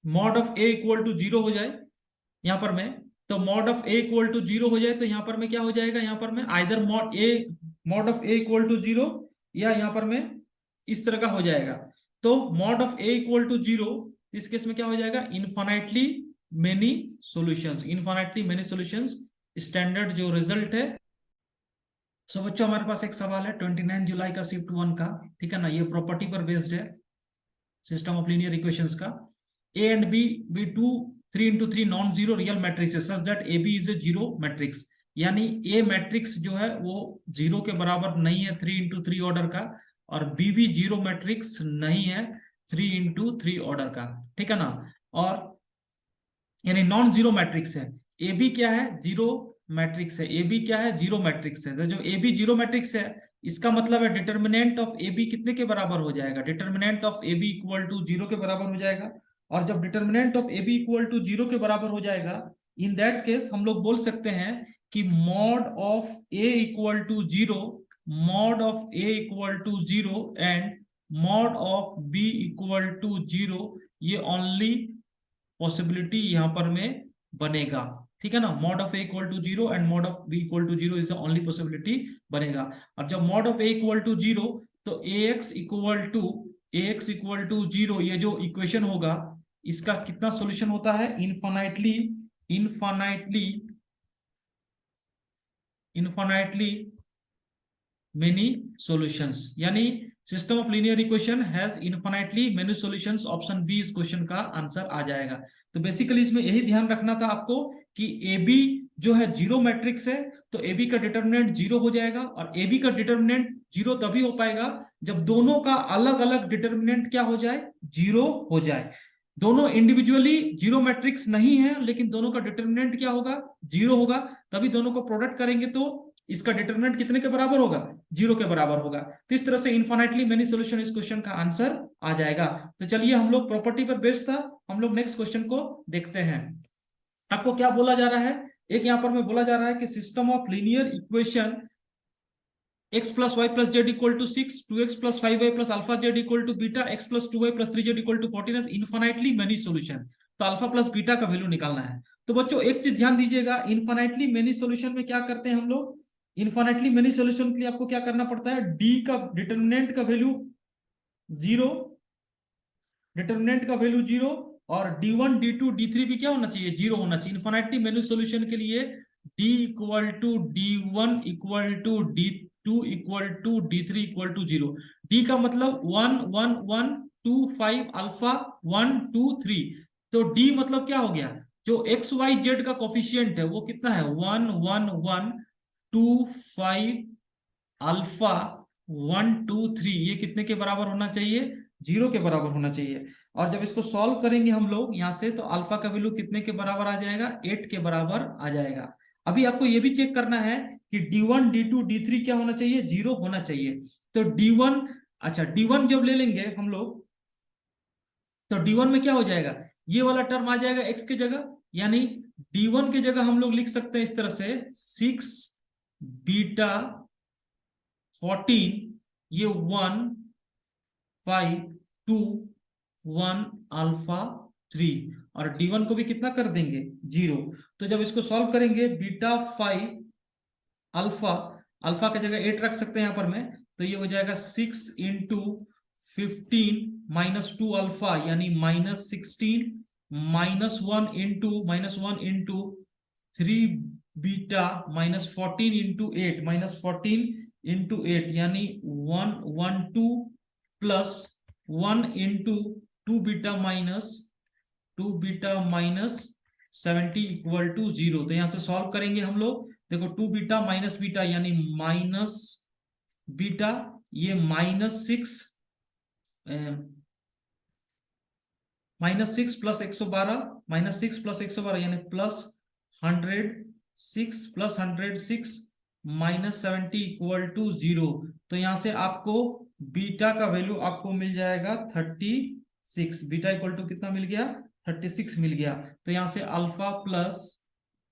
[SPEAKER 1] mod of A equal to zero हो जाए यहां पर मैं, तो mod of A equal to zero हो जाए तो यहां पर में क्या हो जाएगा, यहां पर में either mod of A equal to zero, या यहां पर में इस तरह का हो जाएगा। तो mod of A equal to zero, इस केस में क्या हो जाएगा, infinitely many solutions, infinitely many solutions standard जो रिजल्ट है। सो बच्चों हमारे पास एक सवाल है 29 जुलाई का शिफ्ट 1 का, ठीक है ना, ये प्रॉपर्टी पर बेस्ड है, सिस्टम ऑफ लीनियर इक्वेशंस का। A and B be two 3 into 3 non zero real matrix such that A B is a zero matrix, यानी ए मैट्रिक्स जो है वो जीरो के बराबर नहीं है 3 into 3 ऑर्डर का, और बी भी जीरो मैट्रिक्स नहीं है 3 into 3 ऑर्डर का, ठीक है ना, और यानी नॉन जीरो मैट्रिक्स है। ए बी क्या है, जीरो मैट्रिक्स है, ए बी क्या है, जीरो मैट्रिक्स है। तो जब ए बी जीरो मैट्रिक्स है, इसका मतलब है डिटर्मिनेंट ऑफ ए बी कितने के बराबर हो जाएगा, determinant of A B equal to zero के बराबर हो जाएगा। और जब determinant of A B equal to zero के बराबर हो जाएगा, इन दैट केस हम लोग बोल सकते हैं कि mod of A equal to zero, mod of A equal to zero and mod of B equal to zero, ये ओनली पॉसिबिलिटी यहां पर में बनेगा, ठीक है ना, mod of A equal to zero and mod of B equal to zero is the only possibility बनेगा। और जब mod of A equal to zero, तो A X equal to zero, ये जो इक्वेशन होगा इसका कितना सॉल्यूशन होता है, infinitely infinitely infinitely many solutions, यानी system of linear equation has infinitely many solutions, option B इस क्वेश्चन का आंसर आ जाएगा। तो बेसिकली इसमें यही ध्यान रखना था आपको कि ए बी जो है जीरो मैट्रिक्स है, तो ए बी का डिटर्मिनेंट जीरो हो जाएगा, और ए बी का डिटर्मिनेंट जीरो तभी हो पाएगा जब दोनों का अलग अलग डिटर्मिनेंट क्या हो जाए, जीरो हो जाए। दोनों इंडिविजुअली जीरो मैट्रिक्स नहीं है, लेकिन दोनों का डिटर्मिनेंट क्या होगा, जीरो होगा, तभी दोनों को प्रोडक्ट करेंगे तो इसका डिटरमिनेंट कितने के बराबर होगा, जीरो के बराबर होगा। तो इस तरह से इनफाइनाइटली मेनी सॉल्यूशन इस क्वेश्चन का आंसर आ जाएगा। तो चलिए, हम लोग प्रॉपर्टी पर बेस्ड था, हम लोग नेक्स्ट क्वेश्चन को देखते हैं। आपको क्या बोला जा रहा है, एक यहां पर में बोला जा रहा है कि system of linear equation x plus y plus z equal to 6, 2x plus 5y plus alpha z equal to beta, x plus 2y plus 3z equal to 14 has infinitely many solution। तो alpha plus beta का value निकालना है। तो बच्चों एक चीज ध्यान दीजिएगा, इनफाइनाइटली मेनी सॉल्यूशन में क्या करते हैं हम लोग, इनफाइनाइटली मेनी सॉल्यूशन के लिए आपको क्या करना पड़ता है, डी का डिटर्मिनेंट का वैल्यू जीरो, डिटर्मिनेंट का वैल्यू जीरो, और D1 D2 D3 भी क्या होना चाहिए, जीरो होना चाहिए। इनफाइनाइटली मेनी सॉल्यूशन के लिए D equal to D1 equal to D2 equal to D3 equal to zero. D का मतलब 1 1 1 2 5 अल्फा 1 2 3, तो D मतलब क्या हो गया, जो एक्स वाई जेड का कोफिशियंट है वो कितना है, 1 1 1 2 5 अल्फा 1 2 3, ये कितने के बराबर होना चाहिए, जीरो के बराबर होना चाहिए। और जब इसको सॉल्व करेंगे हम लोग यहां से, तो अल्फा का वैल्यू कितने के बराबर आ जाएगा, 8 के बराबर आ जाएगा। अभी आपको ये भी चेक करना है कि D1 D2 D3 क्या होना चाहिए, जीरो होना चाहिए। तो D1, अच्छा D1 जब ले लेंगे हम लोग, तो D1 में क्या हो जाएगा, ये वाला टर्म आ जाएगा x की जगह, यानी D1 की जगह हम लोग लिख सकते हैं इस तरह से 6 बीटा 14, ये 1 5 2 1 अल्फा 3, और D1 को भी कितना कर देंगे, जीरो। तो जब इसको सॉल्व करेंगे, बीटा 5 अल्फा, अल्फा की जगह 8 रख सकते हैं यहां पर में, तो ये हो जाएगा 6 इंटू 15 माइनस 2 अल्फा यानी -16 -1 इंटू 3 बीटा -14 इंटू 8 यानी 112 plus 1 into 2 beta minus 70 equal to 0। तो यहां से सॉल्व करेंगे हम लोग। देखो 2 बीटा माइनस बीटा यानी माइनस बीटा, ये -6 प्लस 112 यानी प्लस 106 प्लस 106 -70 इक्वल टू 0। तो यहां से आपको बीटा का वैल्यू आपको मिल जाएगा 36। बीटा इक्वल टू कितना मिल गया? 36 मिल गया। तो यहां से अल्फा प्लस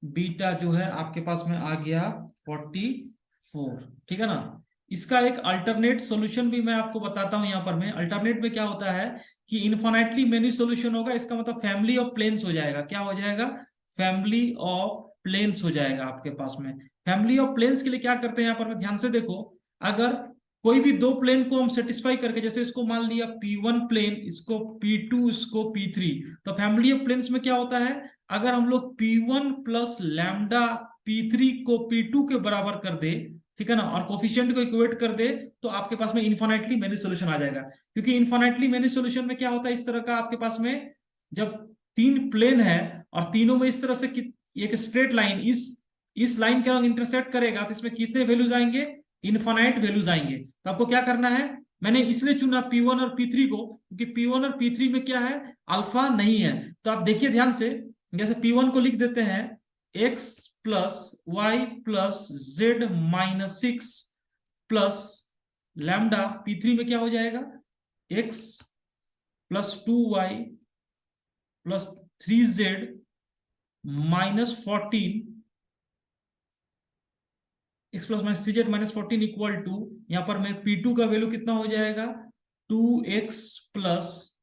[SPEAKER 1] बीटा जो है आपके पास में आ गया 44। ठीक है ना। इसका एक अल्टरनेट सॉल्यूशन भी मैं आपको बताता हूं। यहाँ पर मैं अल्टरनेट में क्या होता है कि इनफाइनाइटली मेनी सॉल्यूशन होगा, इसका मतलब फैमिली ऑफ प्लेन्स हो जाएगा। क्या हो जाएगा? फैमिली ऑफ प्लेन्स हो जाएगा आपके पास में। फैमिली ऑफ प्लेन्स के लिए क्या करते हैं यहाँ पर, ध्यान से देखो। अगर कोई भी दो प्लेन को हम सेटिस्फाई करके, जैसे इसको मान लिया P1 प्लेन, इसको P2, इसको P3, तो फैमिली ऑफ प्लेन्स में क्या होता है, अगर हम लोग P1 प्लस लैम्डा P3 को P2 के बराबर कर दे, ठीक है ना, और कोफिशिएंट को इक्वेट कर दे, तो आपके पास में इनफाइनाइटली मेनी सॉल्यूशन आ जाएगा। क्योंकि इनफाइनाइटली मेनी सॉल्यूशन में क्या होता है, इस तरह का आपके पास में जब तीन प्लेन है और तीनों में इस तरह से एक स्ट्रेट लाइन इस लाइन के अलग इंटरसेक्ट करेगा, तो इसमें कितने वैल्यूज आएंगे? इनफाइनाइट वैल्यूज आएंगे। तो आपको क्या करना है, मैंने इसलिए चुना P1 और P3 को क्योंकि P1 और P3 में क्या है, अल्फा नहीं है। तो आप देखिए ध्यान से, जैसे P1 को लिख देते हैं x plus y plus z minus 6 plus lambda. P3 में क्या हो जाएगा, x plus 2y plus 3z minus 14, x plus minus 3z minus 14 equal to, यहां पर मैं P2 का वैल्यू कितना हो जाएगा, 2x plus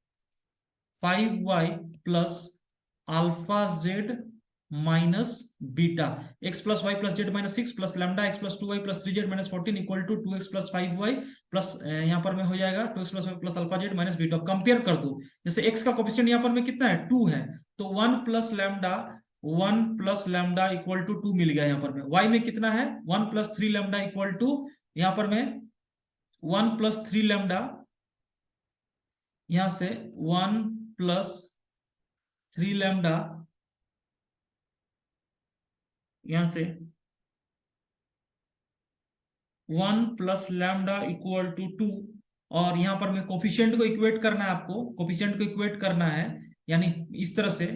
[SPEAKER 1] 5y plus alpha z minus beta. x plus y plus z minus 6 plus lambda x plus 2y plus 3z minus 14 equal to 2x plus 5y plus यहां पर में हो जाएगा 2x plus y plus alpha z minus beta. Compare कर दो, जैसे x का coefficient यहां पर में कितना है, 2 है, तो 1 प्लस लैम्डा इक्वल टू 2 मिल गया। यहाँ पर में y में कितना है, 1 प्लस 3 लैम्डा इक्वल टू, यहाँ पर में 1 प्लस 3 लैम्डा, यहां से 1 प्लस 3 लैम्डा, यहां से 1 प्लस लैम्डा इक्वल टू 2। और यहां पर में कोफिशिएंट को इक्वेट करना है, आपको कोफिशिएंट को इक्वेट करना है, यानी इस तरह से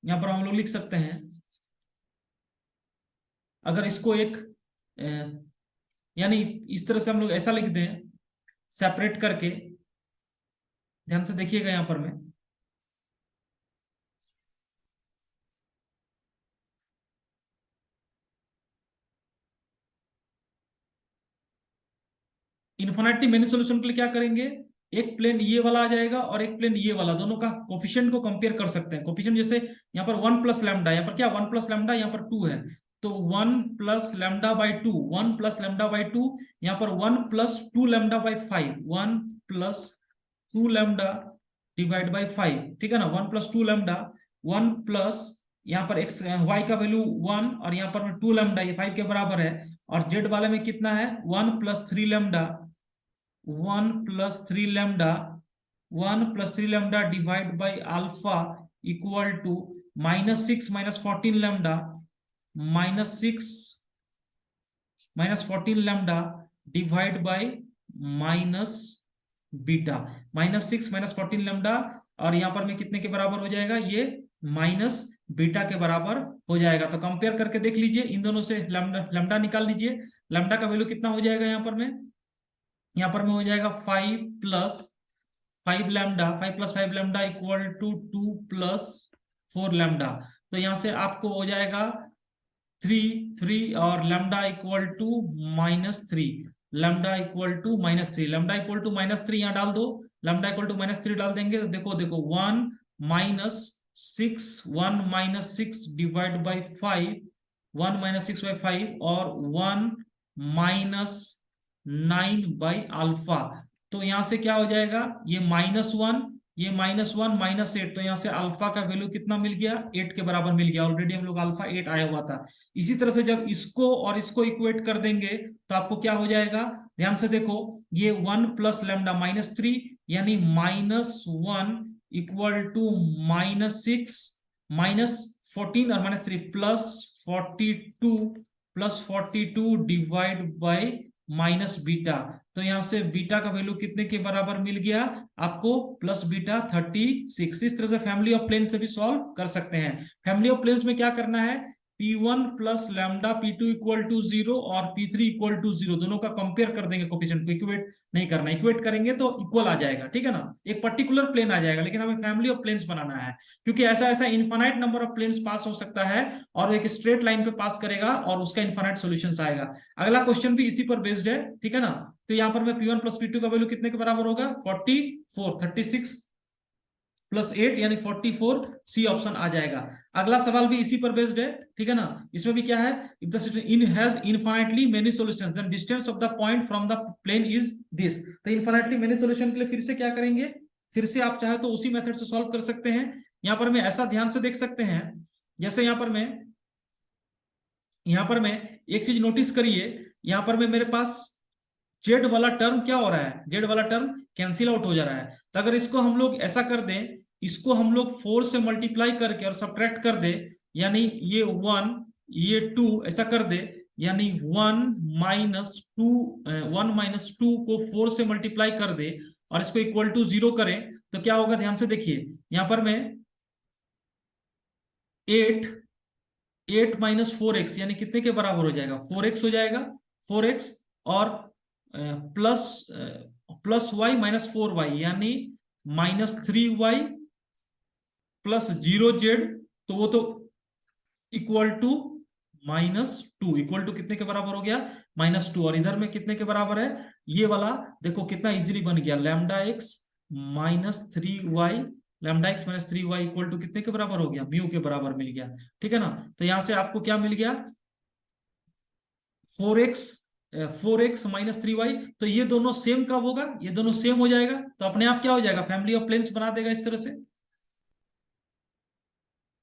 [SPEAKER 1] यहां पर हम लोग लिख सकते हैं, अगर इसको एक यानी इस तरह से हम लोग ऐसा लिख दें सेपरेट करके, ध्यान से देखिएगा यहां पर में, इन्फिनिटी मेनी सॉल्यूशन के लिए क्या करेंगे, एक प्लेन ये वाला आ जाएगा और एक प्लेन ये वाला, दोनों का कोफिशिएंट को कंपेयर कर सकते हैं। कोफिशिएंट जैसे यहाँ पर 1 प्लस लैम्डा, यहाँ पर क्या 1 प्लस लैम्डा, यहाँ पर 2 है, तो 1 plus lambda by 2, 1 plus lambda by 2, यहाँ पर 1 plus 2 lambda by 5, 1 plus 2 lambda divide by 5, ठीक है ना, 1 प्लस 2 लैम्डा, 1 प्लस यहाँ पर एक्स वाई का वैल्यू 1 और यहाँ पर 2 लैम्डा, ये 5 के बराबर है, और जेड वाले में कितना है 1 plus 3 lambda, 1 plus 3 lambda, 1 plus 3 lambda divide by alpha equal to -6 minus 14 lambda -6 minus 14 lambda divide by minus beta. -6 minus 14 lambda, और यहां पर में कितने के बराबर हो जाएगा, ये माइनस बीटा के बराबर हो जाएगा। तो कंपेयर करके देख लीजिए, इन दोनों से लैम्डा निकाल लीजिए। लैम्डा का वैल्यू कितना हो जाएगा, यहाँ पर में हो जाएगा 5 plus 5 lambda, 5 plus 5 lambda equal to 2 plus 4 lambda. तो यहां से आपको हो जाएगा 3 और lambda equal to -3, lambda equal to -3, lambda equal to -3 यहाँ डाल दो, लैम्डा इक्वल टू -3 डाल देंगे, तो देखो 1 -6 डिवाइड बाई 5, 1 -6 बाई 5 और 1 माइनस 9/α। तो यहां से क्या हो जाएगा, ये -1, ये -1 -8, तो यहाँ से अल्फा का वैल्यू कितना मिल गया, 8 के बराबर मिल गया। ऑलरेडी हम लोग अल्फा 8 आया हुआ था। इसी तरह से जब इसको और इसको इक्वेट कर देंगे तो आपको क्या हो जाएगा, ध्यान से देखो, ये 1 + लैम्डा -3 यानी -1 इक्वल टू -6 -14 और -3 +42 डिवाइड बाई -बीटा। तो यहां से बीटा का वैल्यू कितने के बराबर मिल गया आपको, +β 36। इस तरह से फैमिली ऑफ प्लेन से भी सॉल्व कर सकते हैं। फैमिली ऑफ प्लेन्स में क्या करना है, P1 + लैम्डा P2 = 0 और P3 = 0, दोनों का कंपेयर कर देंगे कोफिशिएंट को, इक्वेट नहीं करना, इक्वेट करेंगे तो इक्वल आ जाएगा, ठीक है ना, एक पर्टिकुलर प्लेन आ जाएगा। लेकिन हमें फैमिली ऑफ प्लेन्स बनाना है, क्योंकि ऐसा ऐसा इनफाइनाइट नंबर ऑफ प्लेन्स पास हो सकता है और एक स्ट्रेट लाइन पे पास करेगा और उसका इनफाइनाइट सॉल्यूशंस आएगा। अगला क्वेश्चन भी इसी पर बेस्ड है, ठीक है ना। तो यहां पर मैं P1 + P2 का वैल्यू कितने के बराबर होगा, 44, 36 + 8 यानी 44, सी ऑप्शन आ जाएगा। अगला सवाल भी इसी पर बेस्ड है, ठीक है ना। इसमें भी क्या है, if the system has infinitely many solutions then distance of the point from the plane is this. तो इनफाइनाइटली मेनी सॉल्यूशन के लिए फिर से क्या करेंगे, फिर से आप चाहे तो उसी मेथड से सॉल्व कर सकते हैं। यहां पर मैं ऐसा ध्यान से देख सकते हैं, जैसे यहां पर मैं एक चीज नोटिस करिए, यहां पर मेरे पास जेड वाला टर्म क्या हो रहा है, जेड वाला टर्म कैंसिल आउट हो जा रहा है। तो अगर इसको हम लोग ऐसा कर दें, इसको हम लोग 4 से मल्टीप्लाई करके और सब्ट्रैक्ट कर दे, यानी ये 1 ये 2 ऐसा कर दे, यानी 1 - 2 को 4 से मल्टीप्लाई कर दे और इसको इक्वल टू 0 करें तो क्या होगा, ध्यान से देखिए। यहां पर मैं 8 - 4x यानी कितने के बराबर हो जाएगा, 4x हो जाएगा, 4x और प्लस y - 4y यानी -3y + 0z, तो वो तो इक्वल टू -2, इक्वल टू कितने के बराबर हो गया, -2। और इधर में कितने के बराबर है, ये वाला देखो कितना इजीली बन गया, λx - 3y, λx - 3y equal to कितने के बराबर हो गया, म्यू के बराबर मिल गया, ठीक है ना। तो यहां से आपको क्या मिल गया, 4x - 3y। तो ये दोनों सेम कब होगा, ये दोनों सेम हो जाएगा तो अपने आप क्या हो जाएगा, फैमिली ऑफ प्लेन्स बना देगा इस तरह से।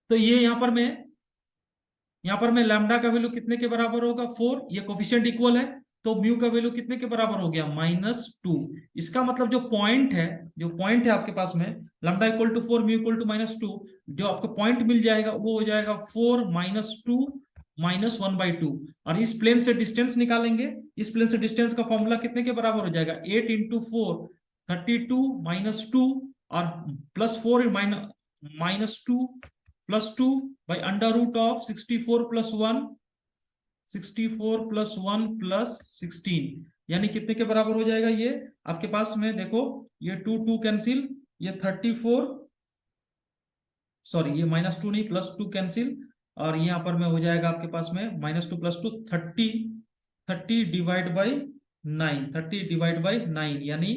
[SPEAKER 1] तो ये यहां पर मैं लैम्डा का वैल्यू कितने के बराबर होगा, 4, ये कोफिशिएंट इक्वल है, तो म्यू का वैल्यू कितने के बराबर हो गया, -2। इसका मतलब जो पॉइंट है आपके पास में, लैम्डा = 4 म्यू = -2, जो आपको पॉइंट मिल जाएगा वो हो जाएगा 4 - 2 -1/2। और इस प्लेन से डिस्टेंस निकालेंगे, इस प्लेन से डिस्टेंस का फॉर्मूला कितने के बराबर हो जाएगा, 8 × 4 32 -2 और +4 -2 +2 by √of 64 + 1 + 16 यानी कितने के बराबर हो जाएगा, ये आपके पास में देखो, ये 2 2 कैंसिल, ये 34, सॉरी ये -2 नहीं, +2 कैंसिल, और यहाँ पर में हो जाएगा आपके पास में -2 + 2 30 डिवाइड बाई 9, 30 डिवाइड बाई 9 यानी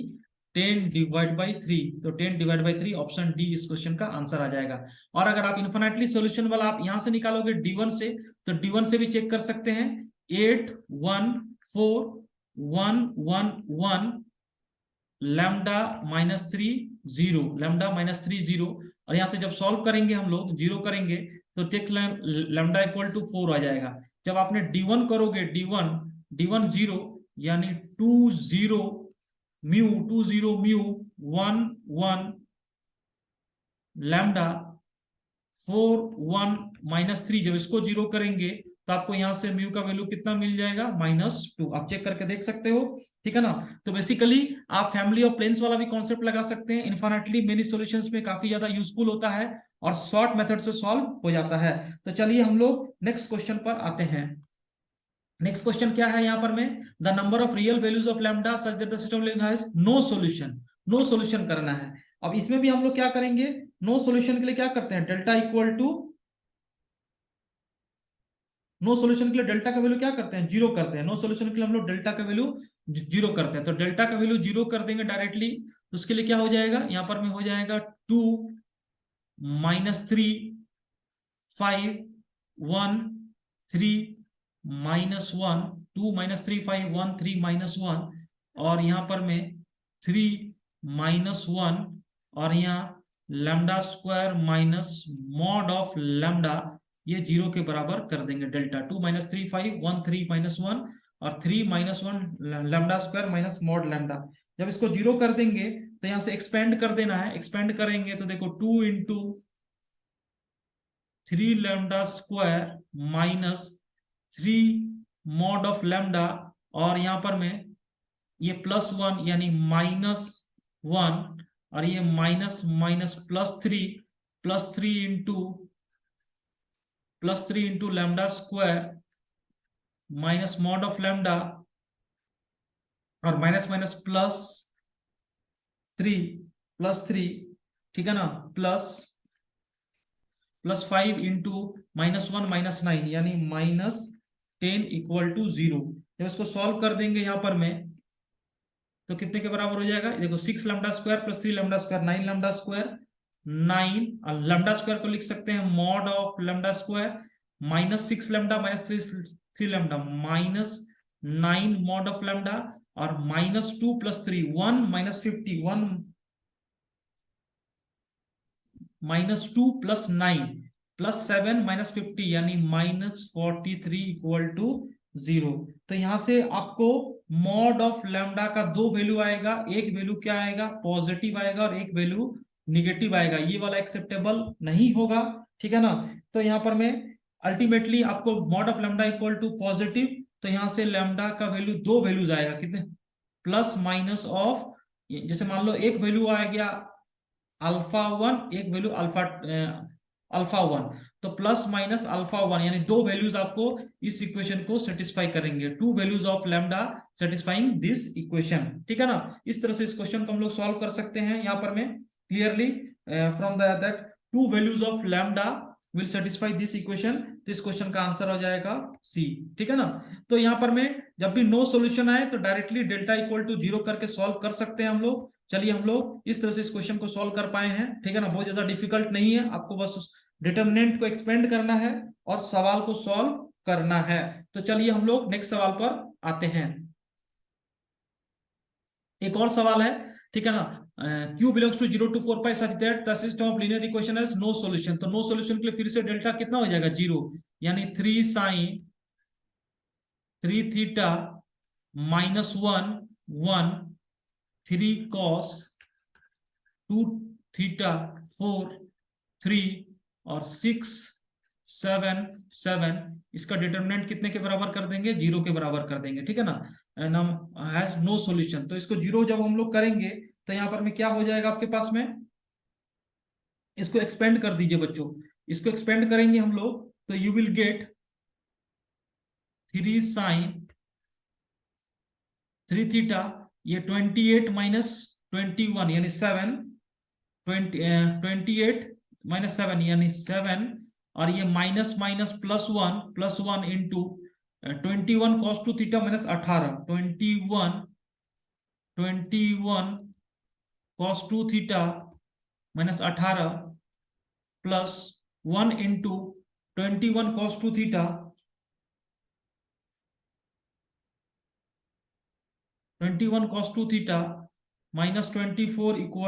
[SPEAKER 1] 10/3। तो 10/3 ऑप्शन डी इस क्वेश्चन का आंसर आ जाएगा। और अगर आप इन्फिनिटली सॉल्यूशन वाला आप यहां से निकालोगे D1 से, तो D1 से भी चेक कर सकते हैं, 8 1 4 1 1 1 लैम्डा -3 0, लैम्डा -3 0। और यहां से जब सॉल्व करेंगे हम लोग, जीरो करेंगे तो टेक लैम्डा = 4 आ जाएगा। जब आपने D1 करोगे, D1 0 यानी 20 म्यू 1 1 लैम्डा 4 1 -3। जब इसको 0 करेंगे तो आपको यहां से म्यू का वैल्यू कितना मिल जाएगा, -2। आप चेक करके देख सकते हो, ठीक है ना। तो बेसिकली आप फैमिली ऑफ प्लेन्स वाला भी कॉन्सेप्ट लगा सकते हैं, इनफिनिटली मेनी सॉल्यूशंस में काफी ज्यादा यूजफुल होता है और शॉर्ट मेथड से सॉल्व हो जाता है। तो चलिए हम लोग नेक्स्ट क्वेश्चन पर आते हैं। नेक्स्ट क्वेश्चन क्या है, यहां पर में the number of real values of lambda such that the system has no solution, no solution करना है। अब इसमें भी हम लोग क्या करेंगे, नो सॉल्यूशन के लिए क्या करते हैं, delta equal to, no solution के लिए डेल्टा का वैल्यू क्या करते हैं, 0 करते हैं। नो सॉल्यूशन के लिए हम लोग डेल्टा का वैल्यू 0 करते हैं। तो डेल्टा का वैल्यू 0 कर देंगे डायरेक्टली, तो उसके लिए क्या हो जाएगा, यहां पर में हो जाएगा 2 -3 5 1 3 -1 2 - 3 5 1 3 -1 और यहाँ पर मैं 3 - 1 और यहाँ lambda square minus mod of lambda, ये 0 के बराबर कर देंगे। डेल्टा 2 - 3 5 1 3 - 1 और 3 - 1 lambda square minus mod lambda. जब इसको 0 कर देंगे तो यहाँ से एक्सपेंड कर देना है। एक्सपेंड करेंगे तो देखो 2 × 3 lambda square minus 3 mod of lambda, और यहाँ पर मैं ये +1 यानी -1 और ये minus minus +3 × lambda square minus mod of lambda और माइनस माइनस +3, ठीक है ना, +5 × -1 - 9 यानी -10 = 0। जब इसको सॉल्व कर देंगे यहाँ पर मैं तो कितने के बराबर हो जाएगा, देखो 6 lambda square + 3 lambda square 9 lambda square 9, और लैम्डा स्क्वायर को लिख सकते हैं mod of lambda square -6 lambda -3 lambda -9 mod of lambda और -2 + 3 1 - 50 1 -2 + 9 + 7 - 50 यानी -43 = 0। तो यहां से आपको मॉड ऑफ लैम्डा का दो वैल्यू आएगा, एक वैल्यू क्या आएगा, पॉजिटिव आएगा और एक वैल्यू निगेटिव आएगा। ये वाला एक्सेप्टेबल नहीं होगा, ठीक है ना। तो यहाँ पर मैं अल्टीमेटली आपको मॉड ऑफ लैम्डा = पॉजिटिव, तो यहाँ से लैम्डा का वैल्यू दो वैल्यूज आएगा, कितने, प्लस माइनस ऑफ, जैसे मान लो एक वैल्यू आ गया α1, एक वैल्यू α1, तो प्लस माइनस α1 यानी दो वैल्यूज आपको इस इक्वेशन को सेटिस्फाई करेंगे। To values of lambda satisfying this equation, ठीक है ना। इस तरह से इस क्वेश्चन को हम लोग सॉल्व कर सकते हैं। यहाँ पर मैं clearly from that to values of lambda will satisfy this equation, तो इस क्वेश्चन का आंसर हो जाएगा सी, ठीक है ना। तो यहाँ पर मैं जब भी नो सॉल्यूशन आए तो डायरेक्टली डेल्टा = 0 करके सॉल्व कर सकते हैं हम लोग। चलिए हम लोग इस तरह से इस क्वेश्चन को सॉल्व कर पाए हैं, ठीक है ना। बहुत ज्यादा डिफिकल्ट नहीं है, आपको बस डिटरमिनेंट को एक्सपेंड करना है और सवाल को सॉल्व करना है। तो चलिए हम लोग नेक्स्ट सवाल पर आते हैं। एक और सवाल है, ठीक है ना। Q belongs to 0 to 4 pi such that the system of linear equation has no solution. तो नो सॉल्यूशन के लिए फिर से डेल्टा कितना हो जाएगा, 0, यानी 3 sin 3 थीटा -1 1 3 cos 2 थीटा 4 3 और 6 7 7, इसका डिटरमिनेंट कितने के बराबर कर देंगे, 0 के बराबर कर देंगे, ठीक है ना। हैज नो सॉल्यूशन, तो इसको 0 जब हम लोग करेंगे तो यहाँ पर में क्या हो जाएगा आपके पास में, इसको एक्सपेंड कर दीजिए बच्चों। इसको एक्सपेंड करेंगे हम लोग तो you will gate 3 sin 3 theta, ये 28 - 21 यानी 7 28 - 7 यानी 7, और ये minus minus +1 into 21 cos 2 theta -18 21 cos 2 theta -18 plus 1 into 21 cos 2 theta 21 cos 2 theta -24 =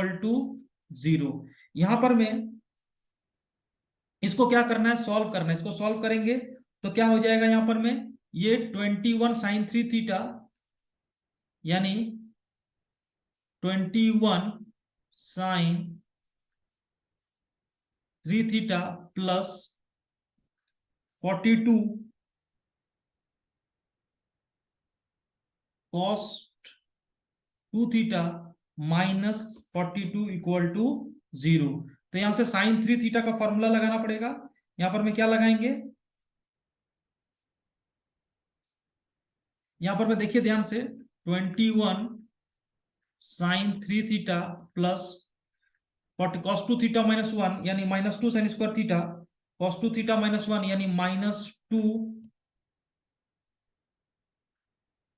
[SPEAKER 1] 0। यहां पर मैं इसको क्या करना है, सॉल्व करना है। इसको सॉल्व करेंगे तो क्या हो जाएगा, यहां पर में ये 21 sin 3 थीटा यानी 21 sin 3 theta plus 42 cos 2 theta -42 = 0। तो यहां से sin 3 थीटा का फॉर्मूला लगाना पड़ेगा। यहां पर मैं क्या लगाएंगे, यहां पर मैं देखिए ध्यान से 21 sin 3 theta plus cos 2 theta -1 यानी -2 sin square theta cos 2 theta -1 यानी -2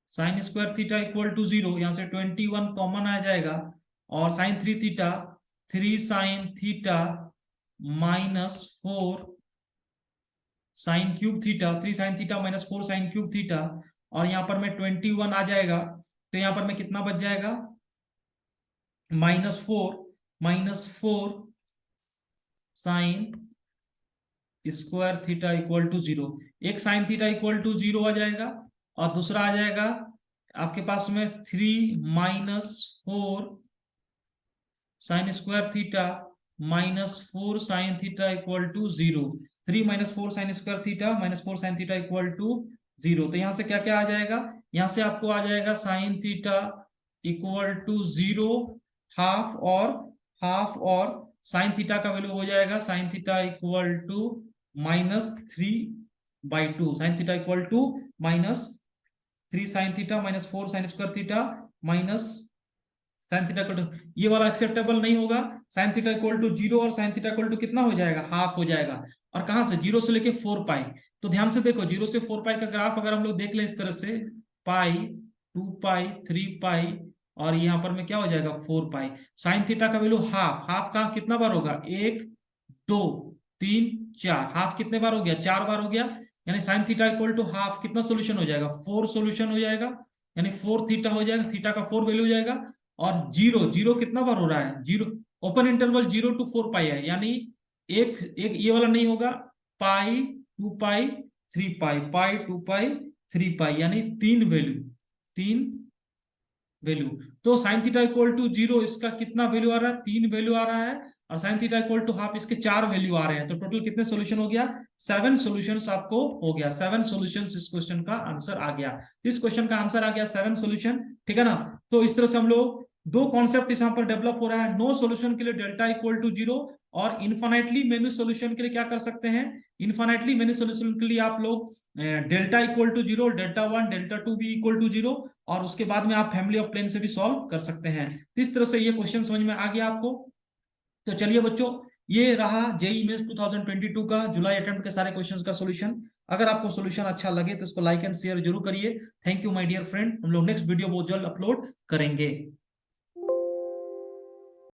[SPEAKER 1] sin स्क्वायर थीटा = 0। यहां से 21 कॉमन आ जाएगा और sin 3 theta 3 sin theta -4 sin cube theta 3 sin theta -4 sin cube theta, और यहां पर में 21 आ जाएगा तो यहाँ पर में कितना बच जाएगा, -4 sine square theta equal to 0। एक साइन थीटा इक्वल टू 0 आ जाएगा, और दूसरा आ जाएगा आपके पास में 3 - 4 sine square theta -4 sine theta equal to 0। 3 - 4 sine square theta -4 sine theta equal to 0। तो यहां से क्या क्या आ जाएगा, यहां से आपको आ जाएगा sine theta equal to 0 half, और साइन थीटा का वैल्यू हो जाएगा sine theta equal to -3/2। Sine theta equal to -3 sine theta -4 sine square theta minus sine theta equal to, ये वाला एक्सेप्टेबल नहीं होगा। साइन थीटा इक्वल टू 0 और sine theta equal to कितना हो जाएगा, हाफ हो जाएगा। और कहां से, 0 से लेके 4 पाई। तो ध्यान से देखो, 0 से 4 पाई का ग्राफ अगर हम लोग देख लें इस तरह से, पाई, 2 पाई, 3 पाई, और यहाँ पर में क्या हो जाएगा 4 पाई। साइन थीटा का वैल्यू हाफ, हाफ का कितना बार होगा, 1 2 3 4, हाफ कितने बार हो गया, 4 बार हो गया। यानी sine theta equal to half कितना सोल्यूशन हो जाएगा, 4 सोल्यूशन हो जाएगा। यानी 4 थीटा हो जाएगा, थीटा का 4 वैल्यू हो जाएगा। और जीरो, जीरो कितना बार हो रहा है, जीरो ओपन इंटरवल 0 to 4 पाई है, यानी एक एक ये वाला नहीं होगा, पाई 2 पाई 3 पाई, पाई 2 पाई 3 पाई, यानी 3 वैल्यू। तो साइन थीटा इक्वल टू 0 इसका कितना वैल्यू आ रहा है, 3 वैल्यू आ रहा है। और sine theta equal to half इसके 4 वैल्यू आ रहे हैं। तो टोटल कितने सोल्यूशन हो गया, 7 सोल्यूशंस आपको हो गया, 7 सोल्यूशंस इस क्वेश्चन का आंसर आ गया। इस क्वेश्चन का आंसर आ गया 7 सोल्यूशन, ठीक है ना। तो इस तरह से हम लोग दो कॉन्सेप्ट यहाँ पर डेवलप हो रहा है, नो सोल्यूशन के लिए डेल्टा इक्वल टू 0, और इन्फाइनाइटली मेनी सोल्यूशन के लिए क्या कर सकते हैं, इन्फाइनाइटली मेनी सोल्यूशन के लिए आप लोग delta equal to 0, delta 1 delta 2 भी इक्वल टू 0, और उसके बाद में आप फैमिली ऑफ प्लेन से भी सॉल्व कर सकते हैं। इस तरह से ये क्वेश्चन समझ में आ गया आपको। तो चलिए बच्चों, ये रहा जेईई मेंस 2022 का जुलाई अटेम्प्ट के सारे क्वेश्चंस का सॉल्यूशन। अगर आपको सॉल्यूशन अच्छा लगे तो इसको लाइक एंड शेयर जरूर करिए। Thank you my dear friend, हम लोग नेक्स्ट वीडियो बहुत जल्द अपलोड करेंगे।